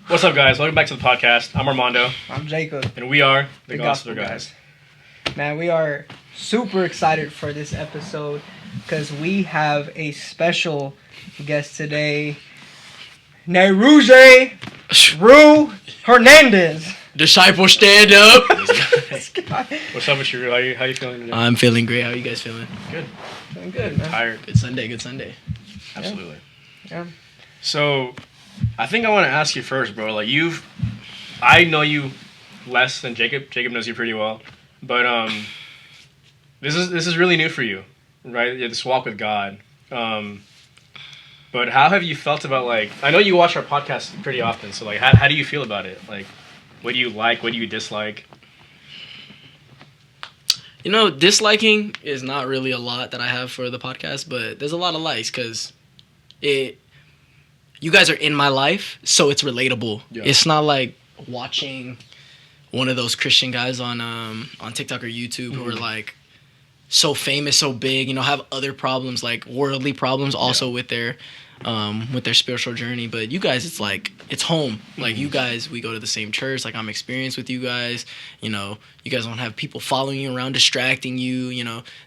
What's up, guys? Welcome back to the podcast. I'm Armando, I'm Jacob. and we are the Gospel Guys. Man, we are super excited for this episode because we have a special guest today, Neruge Ru Hernandez. Disciple, stand up. What's up with you? How you feeling today? I'm feeling great. How are you guys feeling? Good. Doing good, man. Tired. Good Sunday. Absolutely. Yeah. So, I think I want to ask you first, bro. I know you less than Jacob. Jacob knows you pretty well, but this is really new for you, right? This walk with God. But how have you felt about I know you watch our podcast pretty often, so how do you feel about it? What do you like? What do you dislike? You know, disliking is not really a lot that I have for the podcast, but there's a lot of likes because you guys are in my life, so it's relatable. Yeah. It's not like watching one of those Christian guys on TikTok or YouTube who are so famous, so big, have other problems, like worldly problems also with their spiritual journey. But you guys, it's home. You guys, we go to the same church. I'm experienced with you guys. You guys don't have people following you around, distracting you.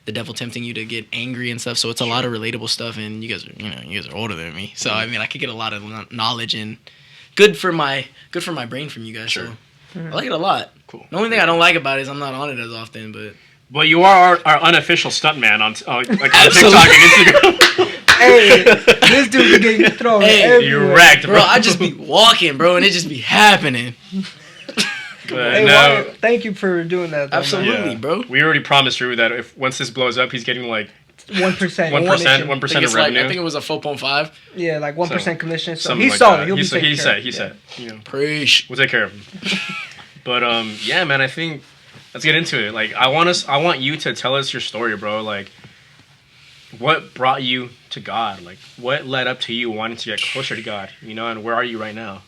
The devil tempting you to get angry and stuff. So it's a lot of relatable stuff. And you guys are older than me. So I could get a lot of knowledge and good for my brain from you guys. Sure. So I like it a lot. Cool. The only thing I don't like about it is I'm not on it as often, but. Well, you are our unofficial stuntman on TikTok and Instagram. Hey, this dude be getting thrown everywhere. You're wrecked, bro. I just be walking, bro, and it just be happening. No. Thank you for doing that. Though, Absolutely, bro. We already promised Ru that if once this blows up, he's getting 1%. 1% of revenue. I think it was a 4.5. Yeah, 1% commission. So Something he like saw that. it. He'll be taken care of. He said. Preach. We'll take care of him. But yeah, man. I think let's get into it. I want you to tell us your story, bro. What brought you to God? What led up to you wanting to get closer to God? And where are you right now?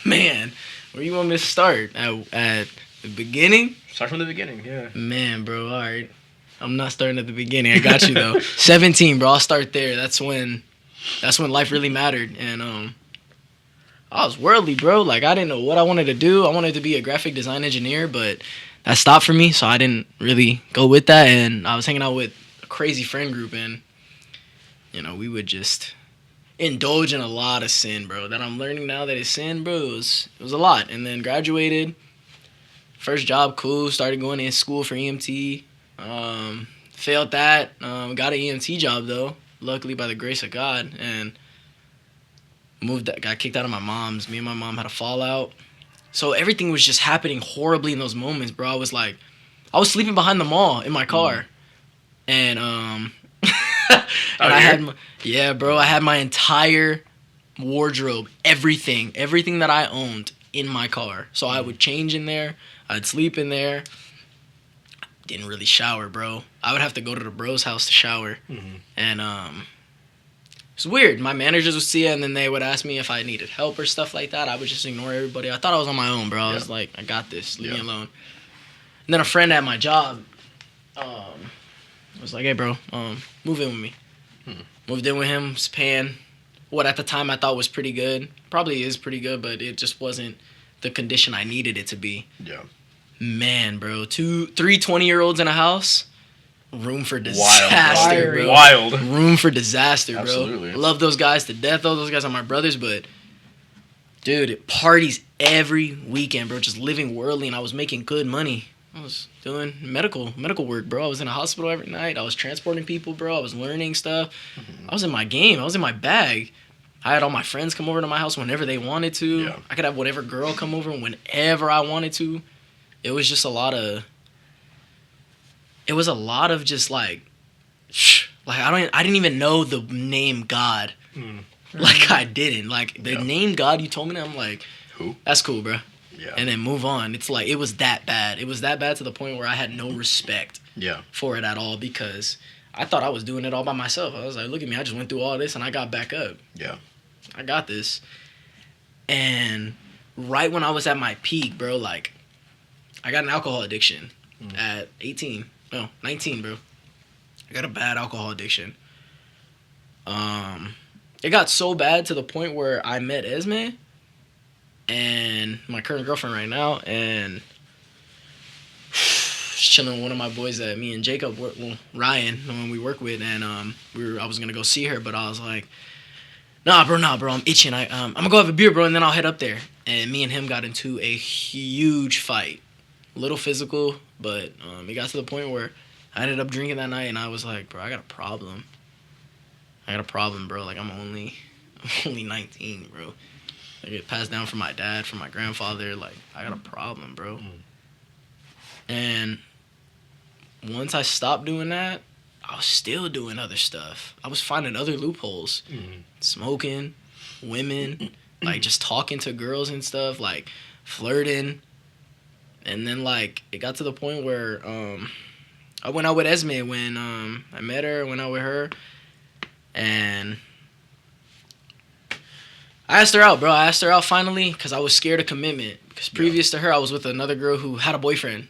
Man, where you want me to start? At the beginning? Start from the beginning, yeah. Man, bro, all right. I'm not starting at the beginning. I got you, though. 17, bro. I'll start there. That's when life really mattered. And I was worldly, bro. I didn't know what I wanted to do. I wanted to be a graphic design engineer, but that stopped for me, so I didn't really go with that. And I was hanging out with crazy friend group, and we would just indulge in a lot of sin, bro, that I'm learning now that it's sin, bro. It was a lot. And then graduated, first job, cool, started going to school for EMT, failed that, got an EMT job though, luckily by the grace of God, and got kicked out of my mom's. Me and my mom had a fallout, so everything was just happening horribly in those moments, bro. I was sleeping behind the mall in my car. And and I had my entire wardrobe, everything that I owned in my car. So I would change in there, I'd sleep in there. Didn't really shower, bro. I would have to go to the bro's house to shower. Mm-hmm. And it's weird. My managers would see it, and then they would ask me if I needed help or stuff like that. I would just ignore everybody. I thought I was on my own, bro. I was like, I got this. Leave me alone. And then a friend at my job was like, hey, bro, move in with me. Moved in with him, was paying what at the time I thought was pretty good. Probably is pretty good, but it just wasn't the condition I needed it to be. Yeah. Man, bro, 3 20-year-olds in a house, room for disaster, bro. Wild. Room for disaster, bro. Absolutely. I love those guys to death, though. Those guys are my brothers, but, dude, it parties every weekend, bro, just living worldly, and I was making good money. I was doing medical work, bro. I was in a hospital every night. I was transporting people, bro. I was learning stuff. Mm-hmm. I was in my game. I was in my bag. I had all my friends come over to my house whenever they wanted to. Yeah. I could have whatever girl come over whenever I wanted to. It was just a lot of just I didn't even know the name God. Mm. I didn't. The name God you told me, I'm like, who? That's cool, bro. Yeah. And then move on. It's it was that bad. It was that bad to the point where I had no respect for it at all because I thought I was doing it all by myself. I was like, look at me. I just went through all this and I got back up. Yeah. I got this. And right when I was at my peak, bro, I got an alcohol addiction at 19, bro. I got a bad alcohol addiction. It got so bad to the point where I met Esme. and my current girlfriend right now, and just chilling with one of my boys that me and Jacob, Ryan, the one we work with, and I was gonna go see her, but I was like, nah, bro, I'm itching. I'm gonna go have a beer, bro, and then I'll head up there. And me and him got into a huge fight, a little physical, but it got to the point where I ended up drinking that night, and I was like, bro, I got a problem, bro. Like I'm only 19, bro. I get passed down from my dad, from my grandfather. Like I got a problem, bro. And once I stopped doing that, I was still doing other stuff. I was finding other loopholes. Smoking, women, like just talking to girls and stuff, like flirting. And then like it got to the point where I went out with Esme when I met her, went out with her, and I asked her out, bro. I asked her out finally because I was scared of commitment. Because previous to her, I was with another girl who had a boyfriend.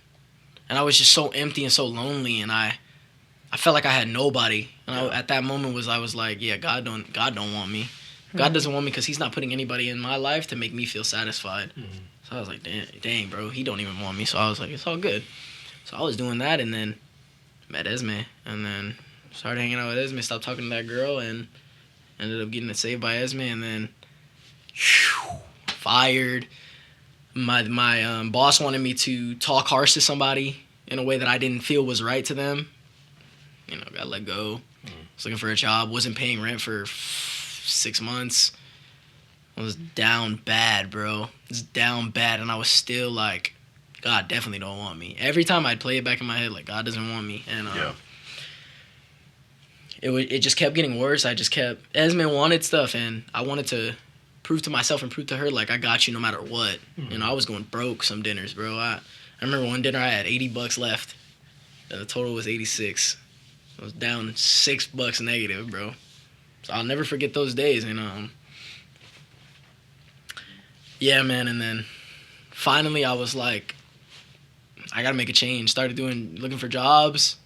And I was just so empty and so lonely, and I felt like I had nobody. And at that moment I was like, yeah, God don't want me. God doesn't want me because he's not putting anybody in my life to make me feel satisfied. So I was like, dang, bro, he don't even want me. So I was like, it's all good. So I was doing that, and then met Esme, and then started hanging out with Esme, stopped talking to that girl, and ended up getting saved by Esme, and then fired. My boss wanted me to talk harsh to somebody in a way that I didn't feel was right to them. You know, got let go. Was looking for a job. Wasn't paying rent for 6 months. I was down bad, bro. I was down bad, and I was still like, God definitely don't want me. Every time I'd play it back in my head, like, God doesn't want me. And it just kept getting worse. Esme wanted stuff, and I wanted to prove to myself and prove to her, like, I got you no matter what. You know, I was going broke some dinners, bro. I remember one dinner I had $80 left. The total was 86. I was down $6 negative, bro. So I'll never forget those days. And yeah, man. And then finally I was like, I gotta make a change. Started looking for jobs.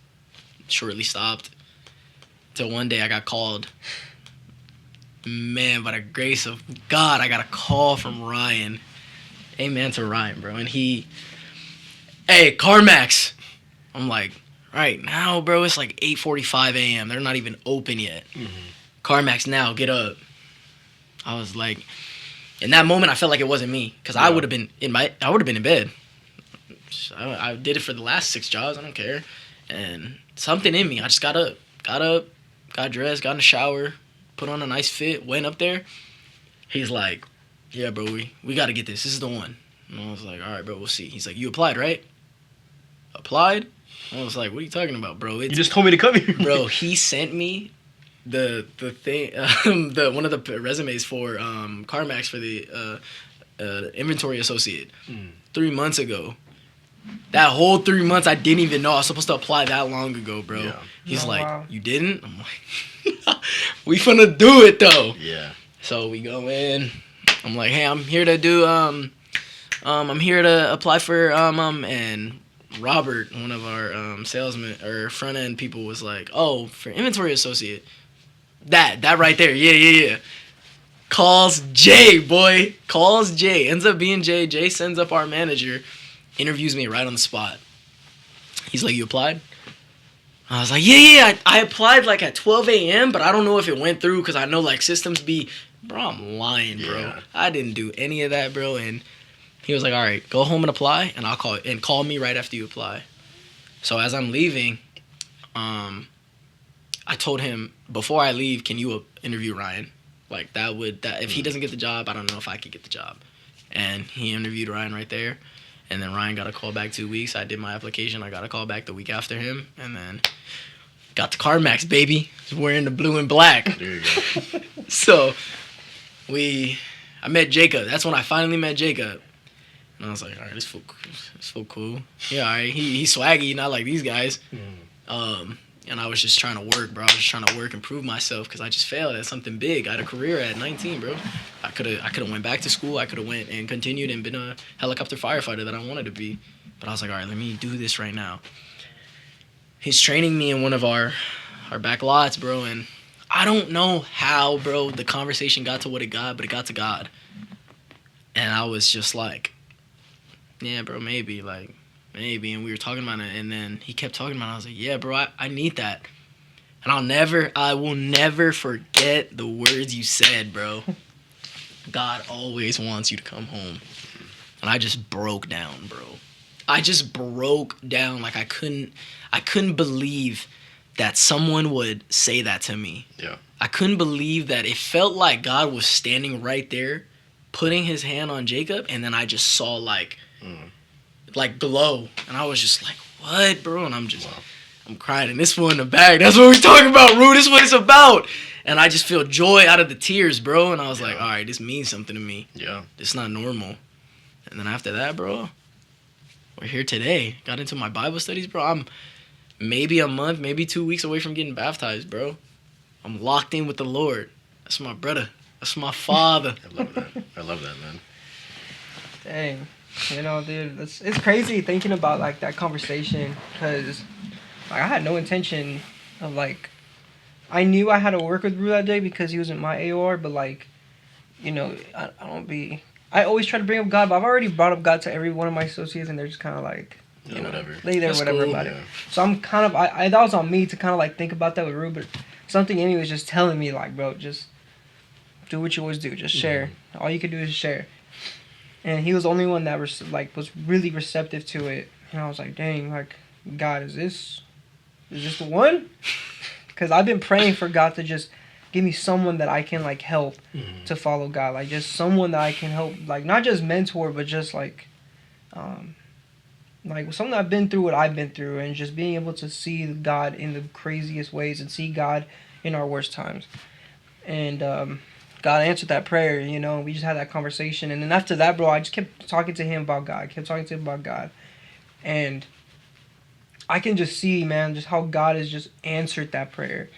Shortly stopped. Till one day I got called. Man, by the grace of God, I got a call from Ryan. Amen to Ryan, bro. And hey, CarMax. I'm like, right now, bro, it's like 8:45 a.m. They're not even open yet. CarMax now, get up. I was like, in that moment, I felt like it wasn't me, because I would have been in bed. I did it for the last 6 jobs. I don't care. And something in me, I just got up, got dressed, got in the shower, put on a nice fit, went up there. He's like, yeah, bro, we got to get this. This is the one. And I was like, all right, bro, we'll see. He's like, you applied, right? Applied? I was like, what are you talking about, bro? You just told me to come here. Bro, he sent me the thing, one of the resumes for CarMax for the inventory associate 3 months ago. That whole 3 months, I didn't even know I was supposed to apply that long ago, bro. Yeah. He's like, wow. You didn't? I'm like, we finna do it, though. Yeah. So we go in. I'm like, hey, I'm here to do, I'm here to apply for, and Robert, one of our salesmen, or front-end people, was like, oh, for inventory associate. That right there. Yeah. Calls Jay, boy. Calls Jay. Ends up being Jay. Jay sends up our manager. Interviews me right on the spot. He's like, you applied? I was like, yeah. I applied like at 12 a.m., but I don't know if it went through because I know like systems be... Bro, I'm lying, bro. Yeah. I didn't do any of that, bro. And he was like, all right, go home and apply, and call me right after you apply. So as I'm leaving, I told him, before I leave, can you interview Ryan? Like, if he doesn't get the job, I don't know if I could get the job. And he interviewed Ryan right there. And then Ryan got a call back 2 weeks. I did my application. I got a call back the week after him. And then got the CarMax, baby. Wearing the blue and black. There you go. So I met Jacob. That's when I finally met Jacob. And I was like, all right, this fool cool. Yeah, all right. He's swaggy, not like these guys. And I was just trying to work, bro. I was just trying to work and prove myself because I just failed at something big. I had a career at 19, bro. I could have went back to school. I could have went and continued and been a helicopter firefighter that I wanted to be. But I was like, all right, let me do this right now. He's training me in one of our back lots, bro. And I don't know how, bro, the conversation got to what it got, but it got to God. And I was just like, yeah, bro, maybe. And we were talking about it. And then he kept talking about it. I was like, yeah, bro, I need that. And I will never forget the words you said, bro. God always wants you to come home. And I just broke down, bro. I just broke down. Like I couldn't believe that someone would say that to me. Yeah. I couldn't believe that it felt like God was standing right there, putting his hand on Jacob, and then I just saw like glow. And I was just like, what, bro? And I'm crying. And this one in the bag, that's what we talking about, Rue. This is what it's about. And I just feel joy out of the tears, bro. And I was like, all right, this means something to me. Yeah. It's not normal. And then after that, bro, we're here today. Got into my Bible studies, bro. I'm maybe a month, maybe 2 weeks away from getting baptized, bro. I'm locked in with the Lord. That's my brother. That's my father. I love that, man. Dang. You know, dude, it's crazy thinking about, like, that conversation, because, like, I had no intention of, like, I knew I had to work with Rue that day because he was in my AOR, but, like, you know, I always try to bring up God, but I've already brought up God to every one of my associates, and they're just kind of like, you know, whatever. Lay there, That's whatever cool. about it. So I'm kind of, that was on me to kind of, like, think about that with Rue, but something in me was just telling me, like, bro, just do what you always do. Just share. All you can do is share. And he was the only one that was really receptive to it. And I was like, dang, like, God, is this the one? Because I've been praying for God to just give me someone that I can, like, help to follow God. Like, just someone that I can help, like, not just mentor, but just, like something I've been through what I've been through, and just being able to see God in the craziest ways and see God in our worst times. And God answered that prayer, you know, we just had that conversation. And then after that, bro, I just kept talking to him about God. And I can just see, man, just how God has just answered that prayer.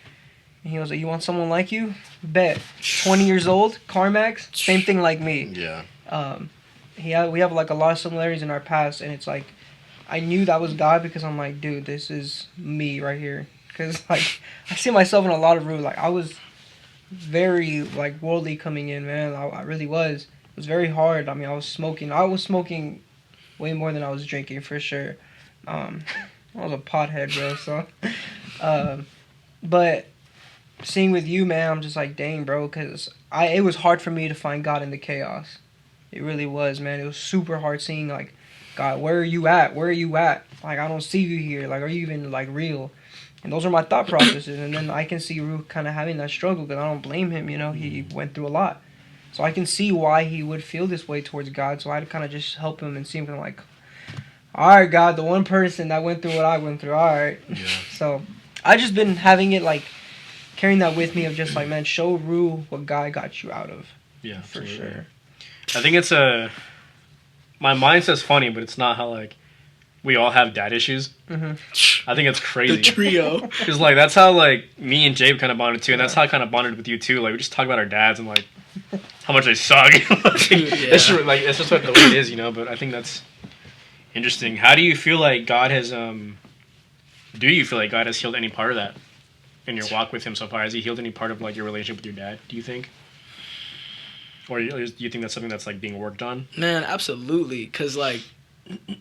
And he was like, you want someone like you? Bet. 20 years old, CarMax, same thing like me. Yeah. We have, like, a lot of similarities in our past, and it's like, I knew that was God because I'm like, dude, this is me right here. Because, like, I see myself in a lot of Rue. Like, I was very, like, worldly coming in, man. I really was. It was very hard. I mean, I was smoking way more than I was drinking, for sure. I was a pothead, bro, so. But seeing with you, man, I'm just like, dang, bro, because it was hard for me to find God in the chaos. It really was, man. It was super hard seeing, like, God, where are you at? Where are you at? Like, I don't see you here. Like, are you even, like, real? And those are my thought processes. And then I can see Rue kind of having that struggle, because I don't blame him, you know. He went through a lot. So I can see why he would feel this way towards God. So I had to kind of just help him and see him kind of like, all right, God, the one person that went through what I went through, all right. Yeah. So I just been having it, like, carrying that with me of just like, man, show Rue what God got you out of. Yeah, for absolutely. sure. I think it's my mind says funny, but it's not how, like, we all have dad issues. Mm-hmm. I think it's crazy. The trio. Because, like, that's how, like, me and Jabe kind of bonded, too. And that's how I kind of bonded with you, too. Like, we just talk about our dads and, like, how much they suck. Like, it's just what the way it is, you know? But I think that's interesting. How do you feel like God has, do you feel like God has healed any part of that in your walk with him so far? Has he healed any part of, like, your relationship with your dad, do you think? Or do you think that's something that's, like, being worked on? Man, absolutely. Because, like,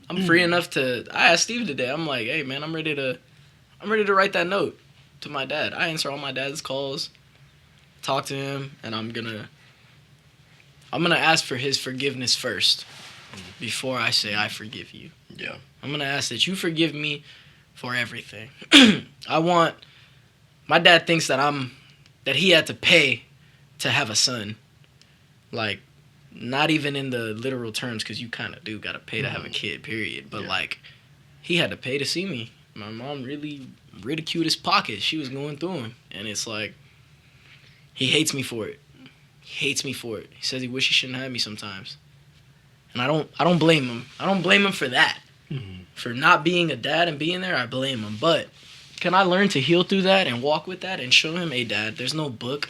I'm free enough to... I asked Steve today. I'm like, hey, man, I'm ready to write that note to my dad. I answer all my dad's calls, talk to him, and I'm gonna ask for his forgiveness first before I say I forgive you. Yeah. I'm gonna ask that you forgive me for everything. My dad thinks that he had to pay to have a son. Like, not even in the literal terms, because you kind of do got to pay to have a kid, period. But, like, he had to pay to see me. My mom really ridiculed his pockets. She was going through him. And it's like, he hates me for it. He says he wishes he shouldn't have me sometimes. And I don't blame him. I don't blame him for that. Mm-hmm. For not being a dad and being there, I blame him. But can I learn to heal through that and walk with that and show him, hey, Dad, there's no book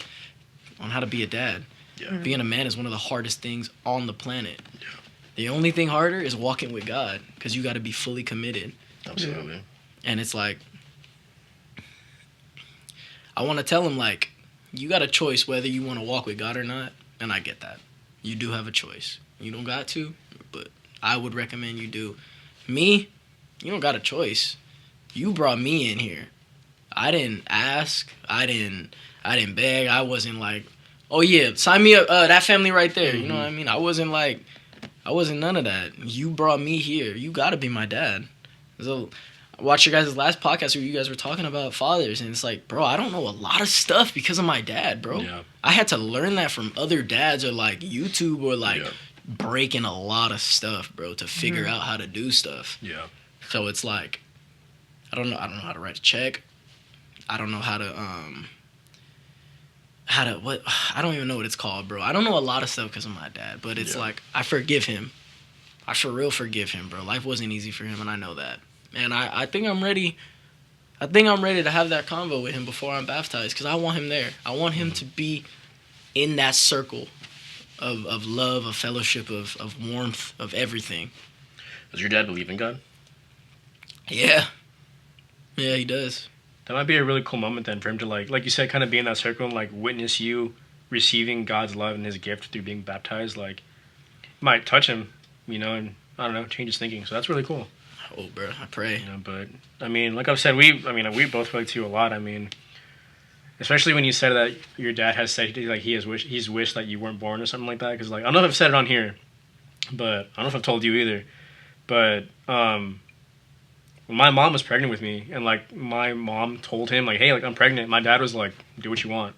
on how to be a dad. Yeah. Being a man is one of the hardest things on the planet. Yeah. The only thing harder is walking with God, because you got to be fully committed. Absolutely. And it's like, I want to tell him, like, you got a choice whether you want to walk with God or not, and I get that. you do have a choice. You don't got to, but I would recommend you do. Me, you don't got a choice. You brought me in here. I didn't ask. I didn't beg. I wasn't like, oh yeah, sign me up. That family right there. You know what I mean? I wasn't none of that. You brought me here. You gotta be my dad. So I watched your guys' last podcast where you guys were talking about fathers, and it's like, bro, I don't know a lot of stuff because of my dad, bro. Yeah. I had to learn that from other dads or like YouTube or like breaking a lot of stuff, bro, to figure out how to do stuff. Yeah. So it's like, I don't know how to write a check. I don't know how to I don't even know what it's called, bro. I don't know a lot of stuff because of my dad, but it's like, I forgive him. I for real forgive him, bro. Life wasn't easy for him, and I know that. And I think I'm ready. I think I'm ready to have that convo with him before I'm baptized, because I want him there. I want him to be in that circle of love, of fellowship, of warmth, of everything. Does your dad believe in God? Yeah. Yeah, he does. That might be a really cool moment then for him to like you said, kind of be in that circle and like witness you receiving God's love and His gift through being baptized. Like, might touch him, you know, and I don't know, change his thinking. So that's really cool. Oh, bro, I pray. You know, but I mean, like I've said, we both relate to you a lot. I mean, especially when you said that your dad has said like he's wished that you weren't born or something like that. Because like I don't know if I've said it on here, but I don't know if I've told you either. But when my mom was pregnant with me, and like my mom told him like, hey, like I'm pregnant. My dad was like, do what you want.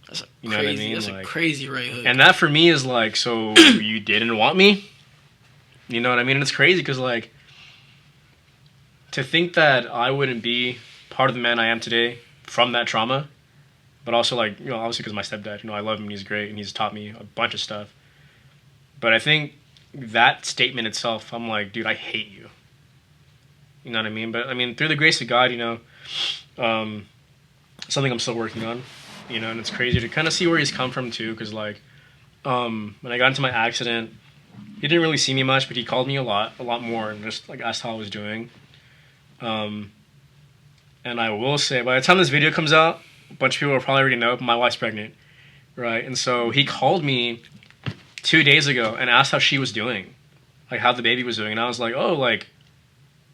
That's You know what I mean? That's Like, a crazy right hook. and that for me is like, so you didn't want me? You know what I mean? And it's crazy because like, to think that I wouldn't be part of the man I am today from that trauma, but also like, you know, obviously because my stepdad, you know, I love him, he's great, and he's taught me a bunch of stuff. But I think that statement itself, I'm like, dude, I hate you. You know what I mean? But I mean, through the grace of God, you know, something I'm still working on, you know, and it's crazy to kind of see where he's come from too, because like, when I got into my accident, he didn't really see me much, but he called me a lot more, and just like asked how I was doing. And I will say, by the time this video comes out, a bunch of people will probably already know, but my wife's pregnant, right? And so he called me 2 days ago and asked how she was doing, like how the baby was doing, and I was like, oh, like,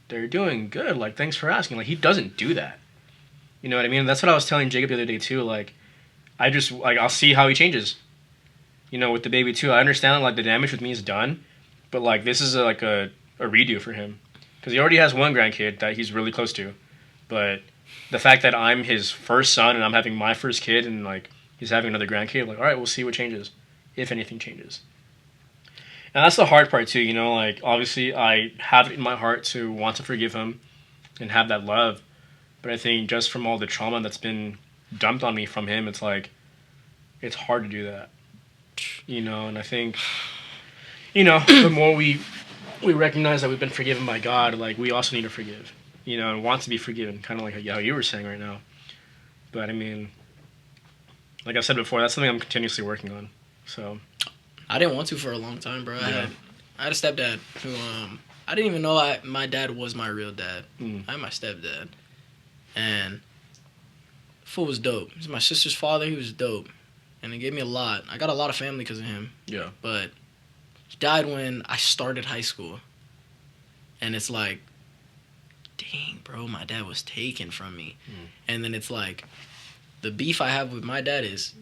they're doing good, like, thanks for asking. Like, he doesn't do that. You know what I mean? And that's what I was telling Jacob the other day, too. Like, I just, like, I'll see how he changes. You know, with the baby, too. I understand, like, the damage with me is done. But, like, this is, like, a redo for him. Because he already has one grandkid that he's really close to. But the fact that I'm his first son and I'm having my first kid and, like, he's having another grandkid, like, all right, we'll see what changes. If anything changes. And that's the hard part, too, you know, like, obviously I have it in my heart to want to forgive him and have that love. But I think just from all the trauma that's been dumped on me from him, it's like, it's hard to do that, you know, and I think, you know, the more we recognize that we've been forgiven by God, like, we also need to forgive, you know, and want to be forgiven, kind of like how you were saying right now. But, I mean, like I said before, that's something I'm continuously working on, so... I didn't want to for a long time, bro. I had a stepdad who I didn't even know my dad was my real dad. I had my stepdad, and fool was dope. He's my sister's father. He was dope, and it gave me a lot. I got a lot of family because of him. Yeah. But he died when I started high school, and it's like, dang, bro, my dad was taken from me, and then it's like, the beef I have with my dad is.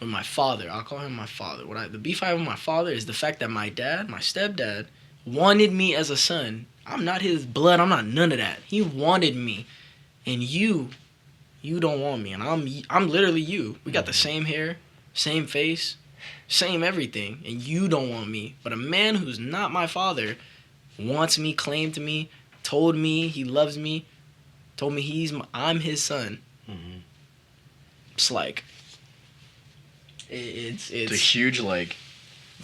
With my father, I'll call him my father. The beef I have with my father is the fact that my dad, my stepdad, wanted me as a son. I'm not his blood. I'm not none of that. He wanted me, and you don't want me, and I'm literally you. We got the same hair, same face, same everything, and you don't want me. But a man who's not my father wants me, claimed me, told me he loves me, told me I'm his son. It's like. It's a huge, like,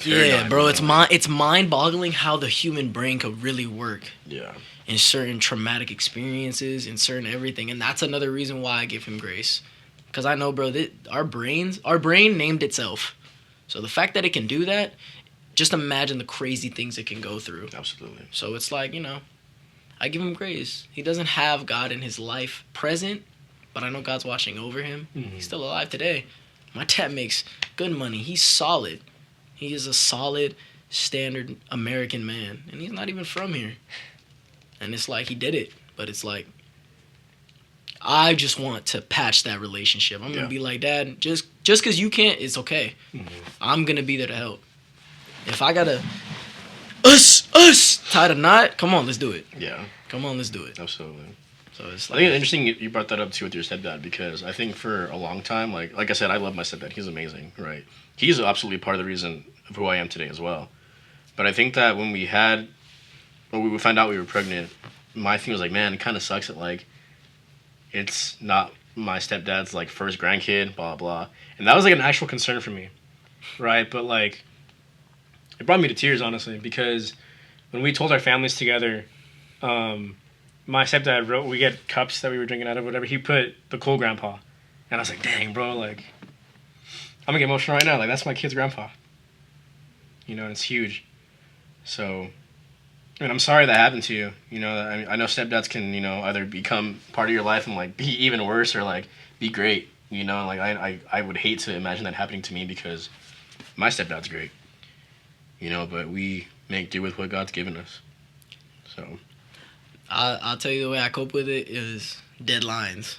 yeah, bro. It's mind-boggling how the human brain could really work. Yeah. In certain traumatic experiences, in certain everything, and that's another reason why I give him grace, because I know, bro, that our brain named itself. So the fact that it can do that, just imagine the crazy things it can go through. Absolutely. So it's like, you know, I give him grace. He doesn't have God in his life present, but I know God's watching over him. He's still alive today. My dad makes good money. He's solid. He is a solid, standard American man, and he's not even from here. And it's like he did it, but it's like I just want to patch that relationship. I'm gonna be like, Dad, just because you can't, it's okay. I'm gonna be there to help. If I gotta tie the knot, come on, let's do it. Yeah. Come on, let's do it. Absolutely. So it's I like think it's interesting you brought that up too with your stepdad, because I think for a long time, like I said, I love my stepdad. He's amazing, right? He's absolutely part of the reason of who I am today as well. But I think that when we found out we were pregnant, my thing was like, man, it kind of sucks that like it's not my stepdad's like first grandkid, blah blah. And that was like an actual concern for me, right? But like it brought me to tears, honestly, because when we told our families together, my stepdad wrote, we get cups that we were drinking out of, whatever, he put the cool grandpa. And I was like, dang, bro, like, I'm gonna get emotional right now. Like, that's my kid's grandpa. You know, and it's huge. So, I mean, I'm sorry that happened to you. You know, I know stepdads can, you know, either become part of your life and, like, be even worse or, like, be great. You know, like, I would hate to imagine that happening to me because my stepdad's great. You know, but we make do with what God's given us. So... I'll tell you the way I cope with it is deadlines.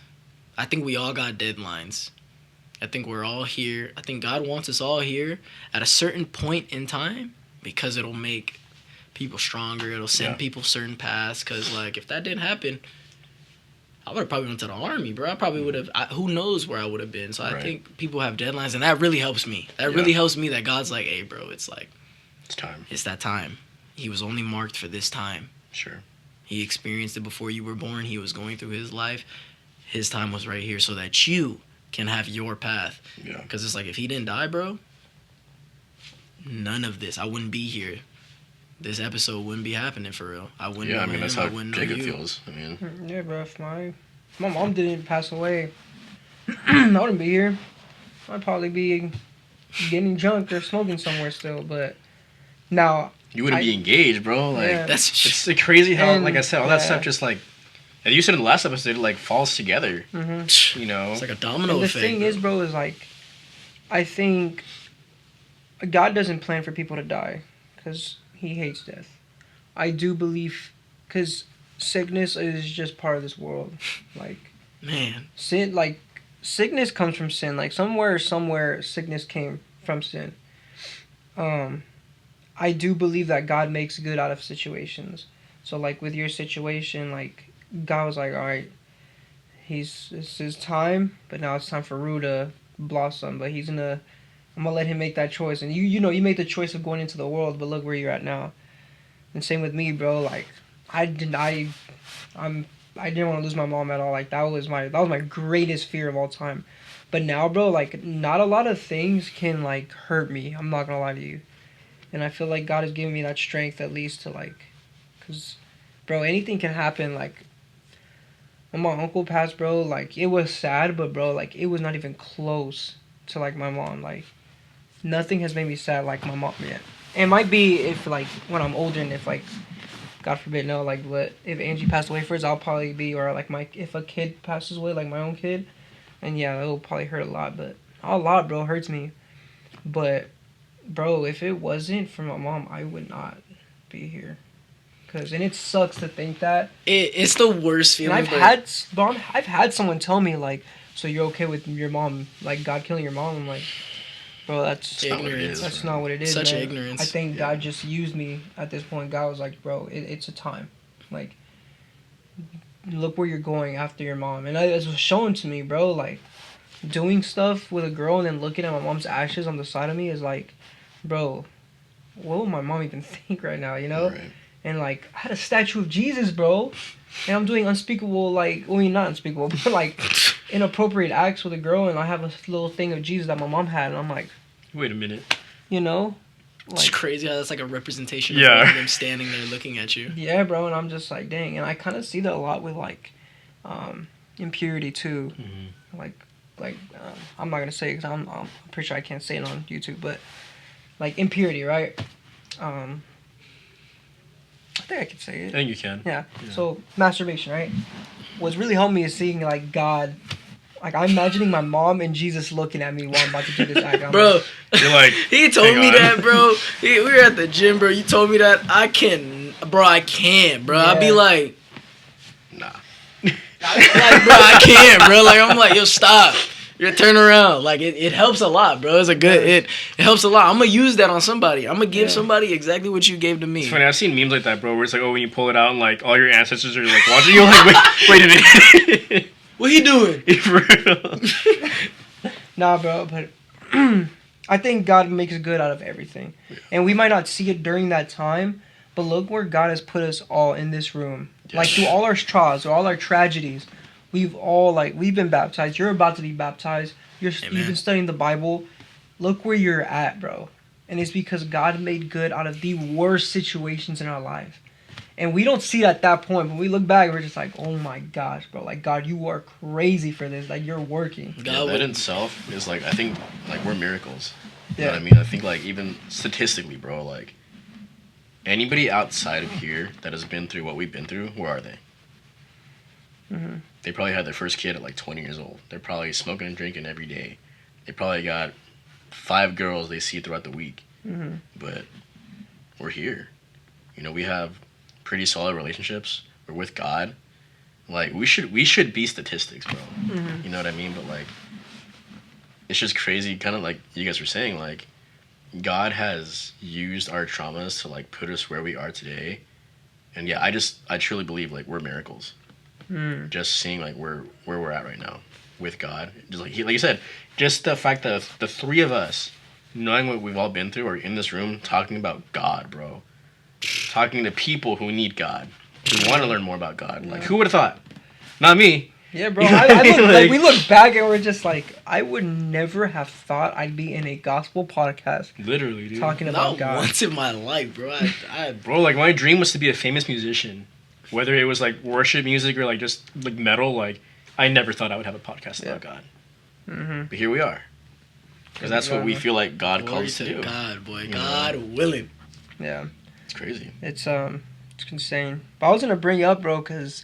I think we all got deadlines. I think we're all here. I think God wants us all here at a certain point in time because it'll make people stronger. It'll send people certain paths. Because, like, if that didn't happen, I would have probably went to the army, bro. I probably would have. Who knows where I would have been. So I think people have deadlines, and that really helps me. That really helps me that God's like, hey, bro, it's like, it's time. It's that time. He was only marked for this time. Sure. He experienced it before you were born. He was going through his life. His time was right here so that you can have your path. Yeah. Because it's like, if he didn't die, bro, none of this. I wouldn't be here. This episode wouldn't be happening for real. I wouldn't know him. That's I how wouldn't Jacob know you. feels. I mean. Yeah, bro. If my mom didn't pass away, I wouldn't be here. I'd probably be getting drunk or smoking somewhere still. But now... You wouldn't be engaged, bro. Like it's crazy how, like I said, all that stuff just like, as you said in the last episode, it like falls together. Mm-hmm. You know, it's like a domino and the effect. The thing is, bro, is like, I think God doesn't plan for people to die because He hates death. I do believe because sickness is just part of this world. Like, man, sin, like sickness comes from sin. Like somewhere, sickness came from sin. I do believe that God makes good out of situations. So, like, with your situation, like, God was like, all right, it's his time, but now it's time for Rue to blossom. But I'm going to let him make that choice. And you know, you made the choice of going into the world, but look where you're at now. And same with me, bro. Like, I didn't want to lose my mom at all. Like, that was my greatest fear of all time. But now, bro, like, not a lot of things can, like, hurt me. I'm not going to lie to you. And I feel like God has given me that strength at least to, like, because, bro, anything can happen. Like, when my uncle passed, bro, like, it was sad, but, bro, like, it was not even close to, like, my mom. Like, nothing has made me sad like my mom yet. It might be if, like, when I'm older and if, like, God forbid, no, like, if Angie passed away first, I'll probably be, or, like, if a kid passes away, like, my own kid, and, yeah, it'll probably hurt a lot, but a lot, bro, hurts me. But... bro, if it wasn't for my mom, I would not be here. And it sucks to think that. It's the worst feeling. And I've had someone tell me, like, so you're okay with your mom, like, God killing your mom? I'm like, bro, that's ignorance. That's not what it is. Such man. ignorance. I think God just used me at this point. God was like, bro, it's a time. Like, look where you're going after your mom. And it was shown to me, bro, like, doing stuff with a girl and then looking at my mom's ashes on the side of me is like, bro, what would my mom even think right now, you know? Right. And, like, I had a statue of Jesus, bro. And I'm doing unspeakable, like, well, I mean, not unspeakable, but, like, inappropriate acts with a girl. And I have a little thing of Jesus that my mom had. And I'm like... wait a minute. You know? Like, it's crazy how that's, like, a representation of them standing there looking at you. Yeah, bro. And I'm just like, dang. And I kind of see that a lot with, like, impurity, too. Mm-hmm. Like, I'm not going to say it because I'm pretty sure I can't say it on YouTube, but... like, impurity, right? I think I can say it. I think you can. Yeah. So, masturbation, right? What's really helped me is seeing, like, God Like, I'm imagining my mom and Jesus looking at me while I'm about to do this act. I'm Bro, You're like, he told hang me on. that, bro. We were at the gym, bro. You told me that. I can't, bro. I'd be Yeah. like, nah. bro, I can't, bro. Like, I'm like, yo, stop. You're turn around. Like, it helps a lot, bro. It's a good, it helps a lot. I'm going to use that on somebody. I'm going to give Yeah. somebody exactly what you gave to me. It's funny. I've seen memes like that, bro. Where it's like, oh, when you pull it out and like all your ancestors are like watching, you're like, wait a minute. What he doing? For real. Nah, bro, but I think God makes good out of everything. And we might not see it during that time, but look where God has put us all in this room. Like, through all our trials, through all our tragedies, we've been baptized. You're about to be baptized. You've been studying the Bible. Look where you're at, bro. And it's because God made good out of the worst situations in our life. And we don't see it at that point, but we look back and we're just like, oh my gosh, bro. Like, God, you are crazy for this. Like, you're working. God Yeah, that would- in itself is like, I think like we're miracles. You know Yeah. what I mean? I think like even statistically, bro, like anybody outside of here that has been through what we've been through, where are they? Mm-hmm. They probably had their first kid at like 20 years old. They're probably smoking and drinking every day. They probably got 5 girls they see throughout the week. Mm-hmm. But we're here. You know, we have pretty solid relationships. We're with God. Like we should be statistics, bro. Mm-hmm. You know what I mean? But like, it's just crazy. Kind of like you guys were saying, like God has used our traumas to like put us where we are today. And yeah, I truly believe like we're miracles. Mm. Just seeing like where we're at right now with God. Just like like you said, just the fact that the 3 of us, knowing what we've all been through, are in this room talking about God, bro. Talking to people who need God, who want to learn more about God. Like, Who would have thought? Not me. Yeah, bro. You know I what I look, mean? like, Like- we look back and we're just like, I would never have thought I'd be in a gospel podcast Literally, dude. talking about Not God. once in my life, bro. I Bro, like my dream was to be a famous musician. Whether it was like worship music or like just like metal, like I never thought I would have a podcast Yeah. about God. Mm-hmm. but here we are, because that's what we feel like God glory calls us to to do. God, boy. know? God willing. Yeah, It's crazy. it's insane. But I was gonna bring up, bro, because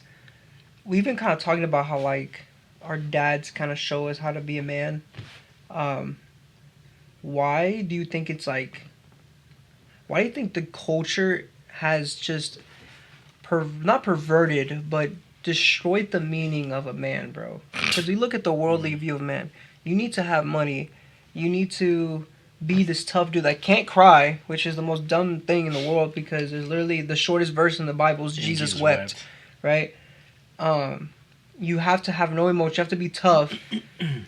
we've been kind of talking about how like our dads kind of show us how to be a man. Why do you think it's like? Why do you think the culture has just not perverted, but destroyed the meaning of a man, bro? Because we look at the worldly view of man. You need to have money. You need to be this tough dude that can't cry, which is the most dumb thing in the world because there's literally the shortest verse in the Bible is Jesus wept, right? You have to have no emotion. You have to be tough.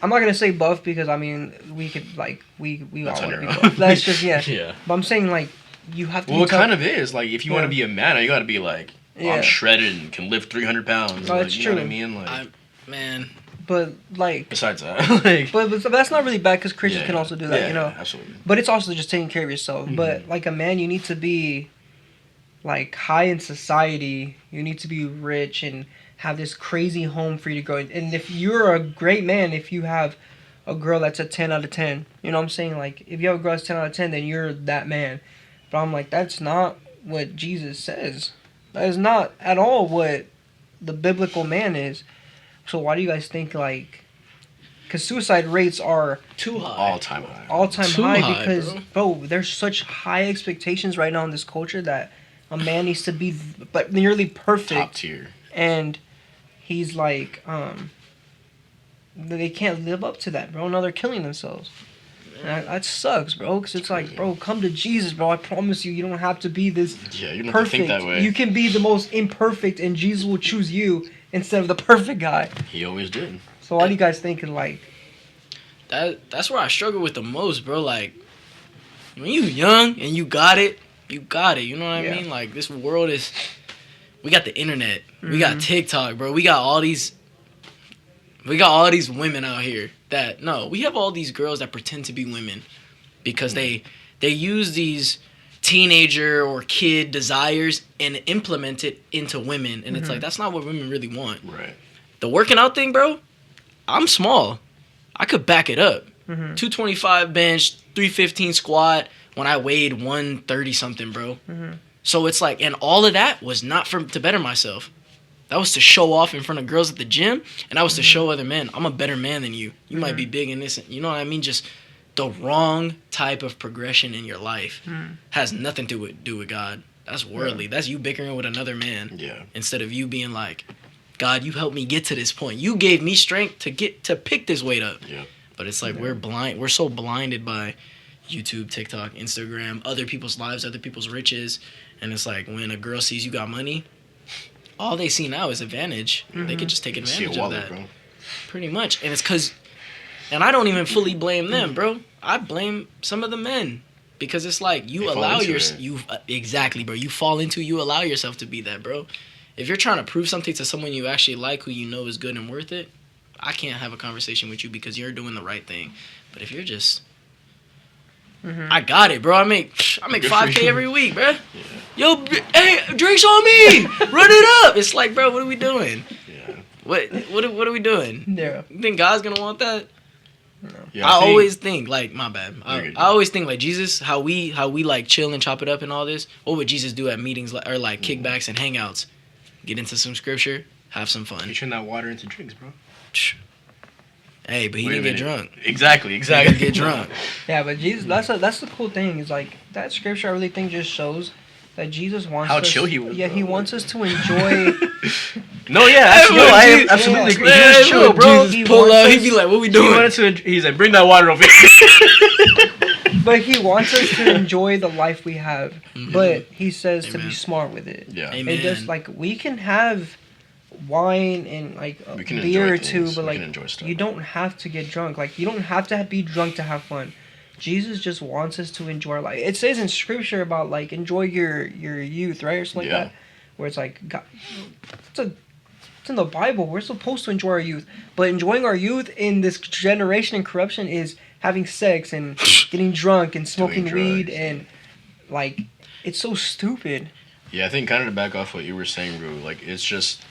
I'm not gonna say buff because I mean we could like we That's all on want to your be own. buff. That's just yeah. Yeah. But I'm saying like you have to. Well, be it tough. kind of is. Like, if you want Yeah. to be a man, you got to be like, oh, Yeah. I'm shredded and can lift 300 pounds. No, like, that's you know what I true. mean? Like, Man, But like, besides that, like, but that's not really bad because Christians yeah, can also do that, yeah, you know. absolutely. But it's also just taking care of yourself. But like a man, you need to be like high in society. You need to be rich and have this crazy home for you to go in. And if you're a great man, if you have a girl that's a 10 out of 10, you know what I'm saying? Like if you have a girl that's 10 out of 10, then you're that man. But I'm like, that's not what Jesus says. That is not at all what the biblical man is. So why do you guys think like? Because suicide rates are too high. All-time high. all-time Too high high, because bro, there's such high expectations right now in this culture that a man needs to be but nearly Top perfect tier. and he's like they can't live up to that, bro. Now they're killing themselves. And that sucks, bro, because it's like, bro, come to Jesus, bro. I promise you, you don't have to be this Yeah, you don't have to think perfect. that way. You can be the most imperfect, and Jesus will choose you instead of the perfect guy. He always did. So why do you guys thinking like, That's where I struggle with the most, bro. Like when you young and you got it. You know what I Yeah. mean? Like this world is. We got the internet. We got TikTok, bro. We got all these women out here that we have all these girls that pretend to be women because they use these teenager or kid desires and implement it into women, and it's like that's not what women really want. Right. The working out thing, bro. I'm small. I could back it up. 225 bench, 315 squat when I weighed 130 something, bro. So it's like, and all of that was not to better myself. That was to show off in front of girls at the gym, and that was to show other men, I'm a better man than you. You might be big in this, you know what I mean? Just the wrong type of progression in your life has nothing to do with God. That's worldly. That's you bickering with another man. Yeah. Instead of you being like, God, you helped me get to this point. You gave me strength to pick this weight up. Yeah. But it's like we're so blinded by YouTube, TikTok, Instagram, other people's lives, other people's riches, and it's like when a girl sees you got money, all they see now is advantage. They could just take See a advantage wallet, of that, bro. pretty much. And it's because, and I don't even fully blame them, bro. I blame some of the men because it's like you They fall allow into yourself. Exactly, bro. You fall into, you allow yourself to be that, bro. If you're trying to prove something to someone you actually like, who you know is good and worth it, I can't have a conversation with you because you're doing the right thing. But if you're just, I got it, bro. I make Good for 5K you. every week, bro. Yo, hey, drinks on me. Run it up. It's like, bro, what are we doing? Yeah. What are we doing? Yeah. You think God's gonna want that? Yeah, I think- always think like, my bad. You're I good. always think like Jesus, how we like chill and chop it up and all this. What would Jesus do at meetings or like kickbacks and hangouts? Get into some scripture, have some You fun. turn that water into drinks, bro. Hey, but he Wait a didn't get minute. drunk. Exactly. He Exactly. didn't get drunk. Yeah, but Jesus, that's the cool thing is like that scripture. I really think just shows that Jesus wants How us, chill he was, Yeah, bro. he wants us to enjoy. No, yeah, Hey, no, when I Jesus- absolutely agree. Yeah, He was chill, when bro. Jesus He pull wants up, he'd us- be like, "What we He doing?" wanted to. He's like, bring that water over here. But he wants us to enjoy the life we have. Mhm. But he says to Amen. be smart with it. Yeah. Amen. And just like we can have wine and like a We can beer enjoy or two, things. but We like can enjoy stuff. you don't have to get drunk. Like you don't have to be drunk to have fun. Jesus just wants us to enjoy life. It says in scripture about like enjoy your youth, right, or something like Yeah. that, where it's like God, it's in the Bible. We're supposed to enjoy our youth, but enjoying our youth in this generation and corruption is having sex and getting drunk and smoking Doing weed drugs. and like it's so stupid. Yeah, I think kind of to back off what you were saying, Rue, like it's just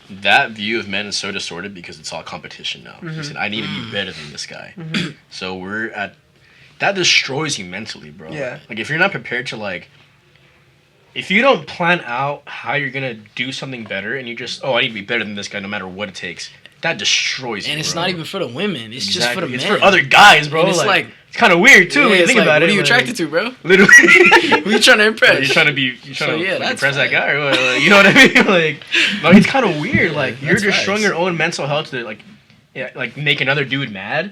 that view of men is so distorted because it's all competition now. He said, I need to be better than this guy. So we're at that destroys you mentally, bro. Yeah. Like if you're not prepared to like If you don't plan out how you're gonna do something better, and you just, I need to be better than this guy, no matter what it takes, that destroys you. And it's bro. not even for the women. It's just for the men. It's for other guys, bro. And it's like, it's kind of weird too. yeah, when you it's think like, about what it. are you like, attracted to, bro? Literally. Who you trying to impress? You're trying to be, So, yeah, that's impress that fine. guy, or what? Like, you know what I mean? Like it's kind of weird. Like you're that's destroying facts. your own mental health to like make another dude mad.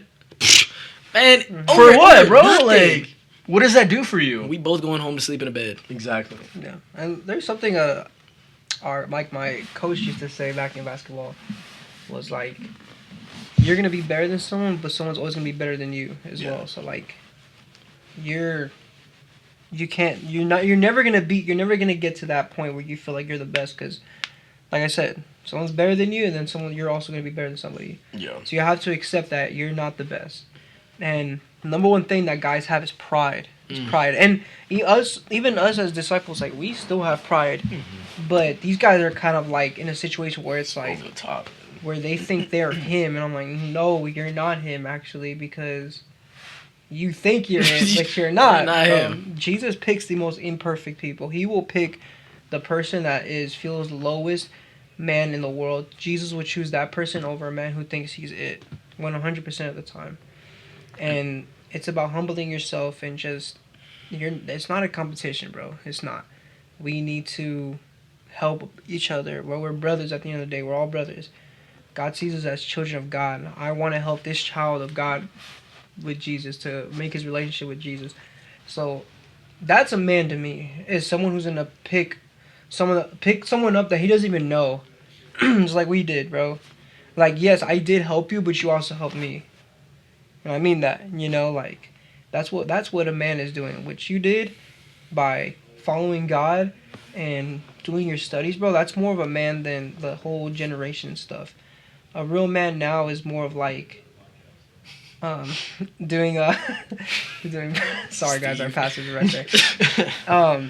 Man, For over what, bro? nothing. Like, what does that do for you? We both going home to sleep in a bed. Exactly. Yeah, and there's something my coach used to say back in basketball was like, you're gonna be better than someone, but someone's always gonna be better than you as Yeah. well. So like, you're never gonna get to that point where you feel like you're the best because, like I said, someone's better than you, and then you're also gonna be better than somebody. yeah. So you have to accept that you're not the best. And the number one thing that guys have is pride. It's pride. And even us as disciples, like we still have pride. But these guys are kind of like in a situation where it's like Over the top. where they think they're him, and I'm like, no, you're not him actually because you think you're him, but you're not. You're not him. Jesus picks the most imperfect people. He will pick the person that feels lowest man in the world. Jesus would choose that person over a man who thinks he's it 100% of the time. And it's about humbling yourself and just it's not a competition, bro. It's not. We need to help each other. We're brothers at the end of the day. We're all brothers. God sees us as children of God. I want to help this child of God with Jesus to make his relationship with Jesus. So that's a man to me. Is someone who's gonna pick someone up that he doesn't even know. Just like we did, bro. Like, yes, I did help you, but you also helped me. And I mean that, like that's what a man is doing. What you did by following God and doing your studies, bro, that's more of a man than the whole generation stuff. A real man now is more of like doing sorry guys, our pastor's right there.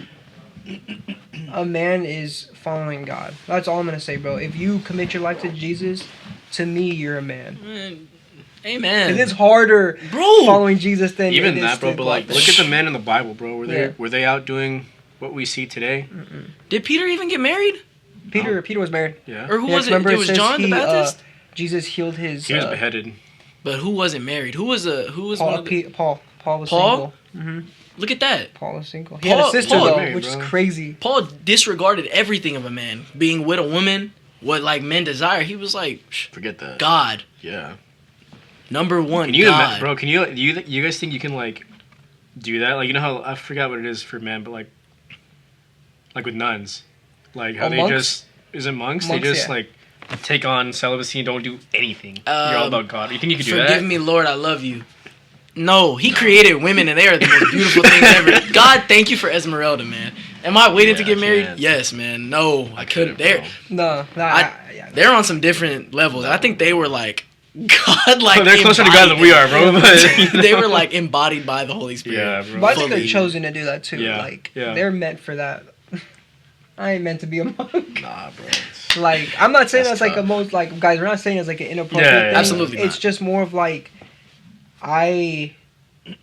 A man is following God. That's all I'm gonna say, bro. If you commit your life to Jesus, to me, you're a man. Man, amen. 'Cause it's harder Bro. following Jesus than Even it is that, bro. to But go like, out there. look at the men in the Bible, bro. Yeah. Were they out doing what we see today? Did Peter even get married? Peter was married. Yeah. Or who Yeah, was it? remember It it was says John the he, Baptist. Jesus healed his. He was beheaded. But who wasn't married? Who was one Paul, of the, Paul was Paul? single. Look at that. Paul was single. He had a Paul- sister Paul though, married, which bro. is crazy. Paul disregarded everything of a man, being with a woman, what like men desire. He was like, Forget that. God, Yeah. number one, Can you, God. bro? Can you guys think you can like do that? Like, you know how I forgot what it is for men, but like with nuns, like how Oh, they monks? just is it monks? Monks, They just yeah. like take on celibacy and don't do anything. You're all about God. You think you could do Forgive that? me, Lord, I love you. No, he created women and they are the most beautiful things ever. God, thank you for Esmeralda, man. Am I waiting to Yeah, get I married? can't. Yes, man. No, I couldn't. bro. No, I- They're on some different levels. I think they were like God, like They're closer to God than we are, bro. But they were like embodied by the Holy Spirit. yeah, bro. But I think fully. they're chosen to do that too. Yeah, Like yeah. they're meant for that. I ain't meant to be a monk. Nah, bro. Like I'm not saying That's that's like a tough. most like guys. We're not saying it's like an inappropriate Yeah, thing. absolutely It's not. just more of like I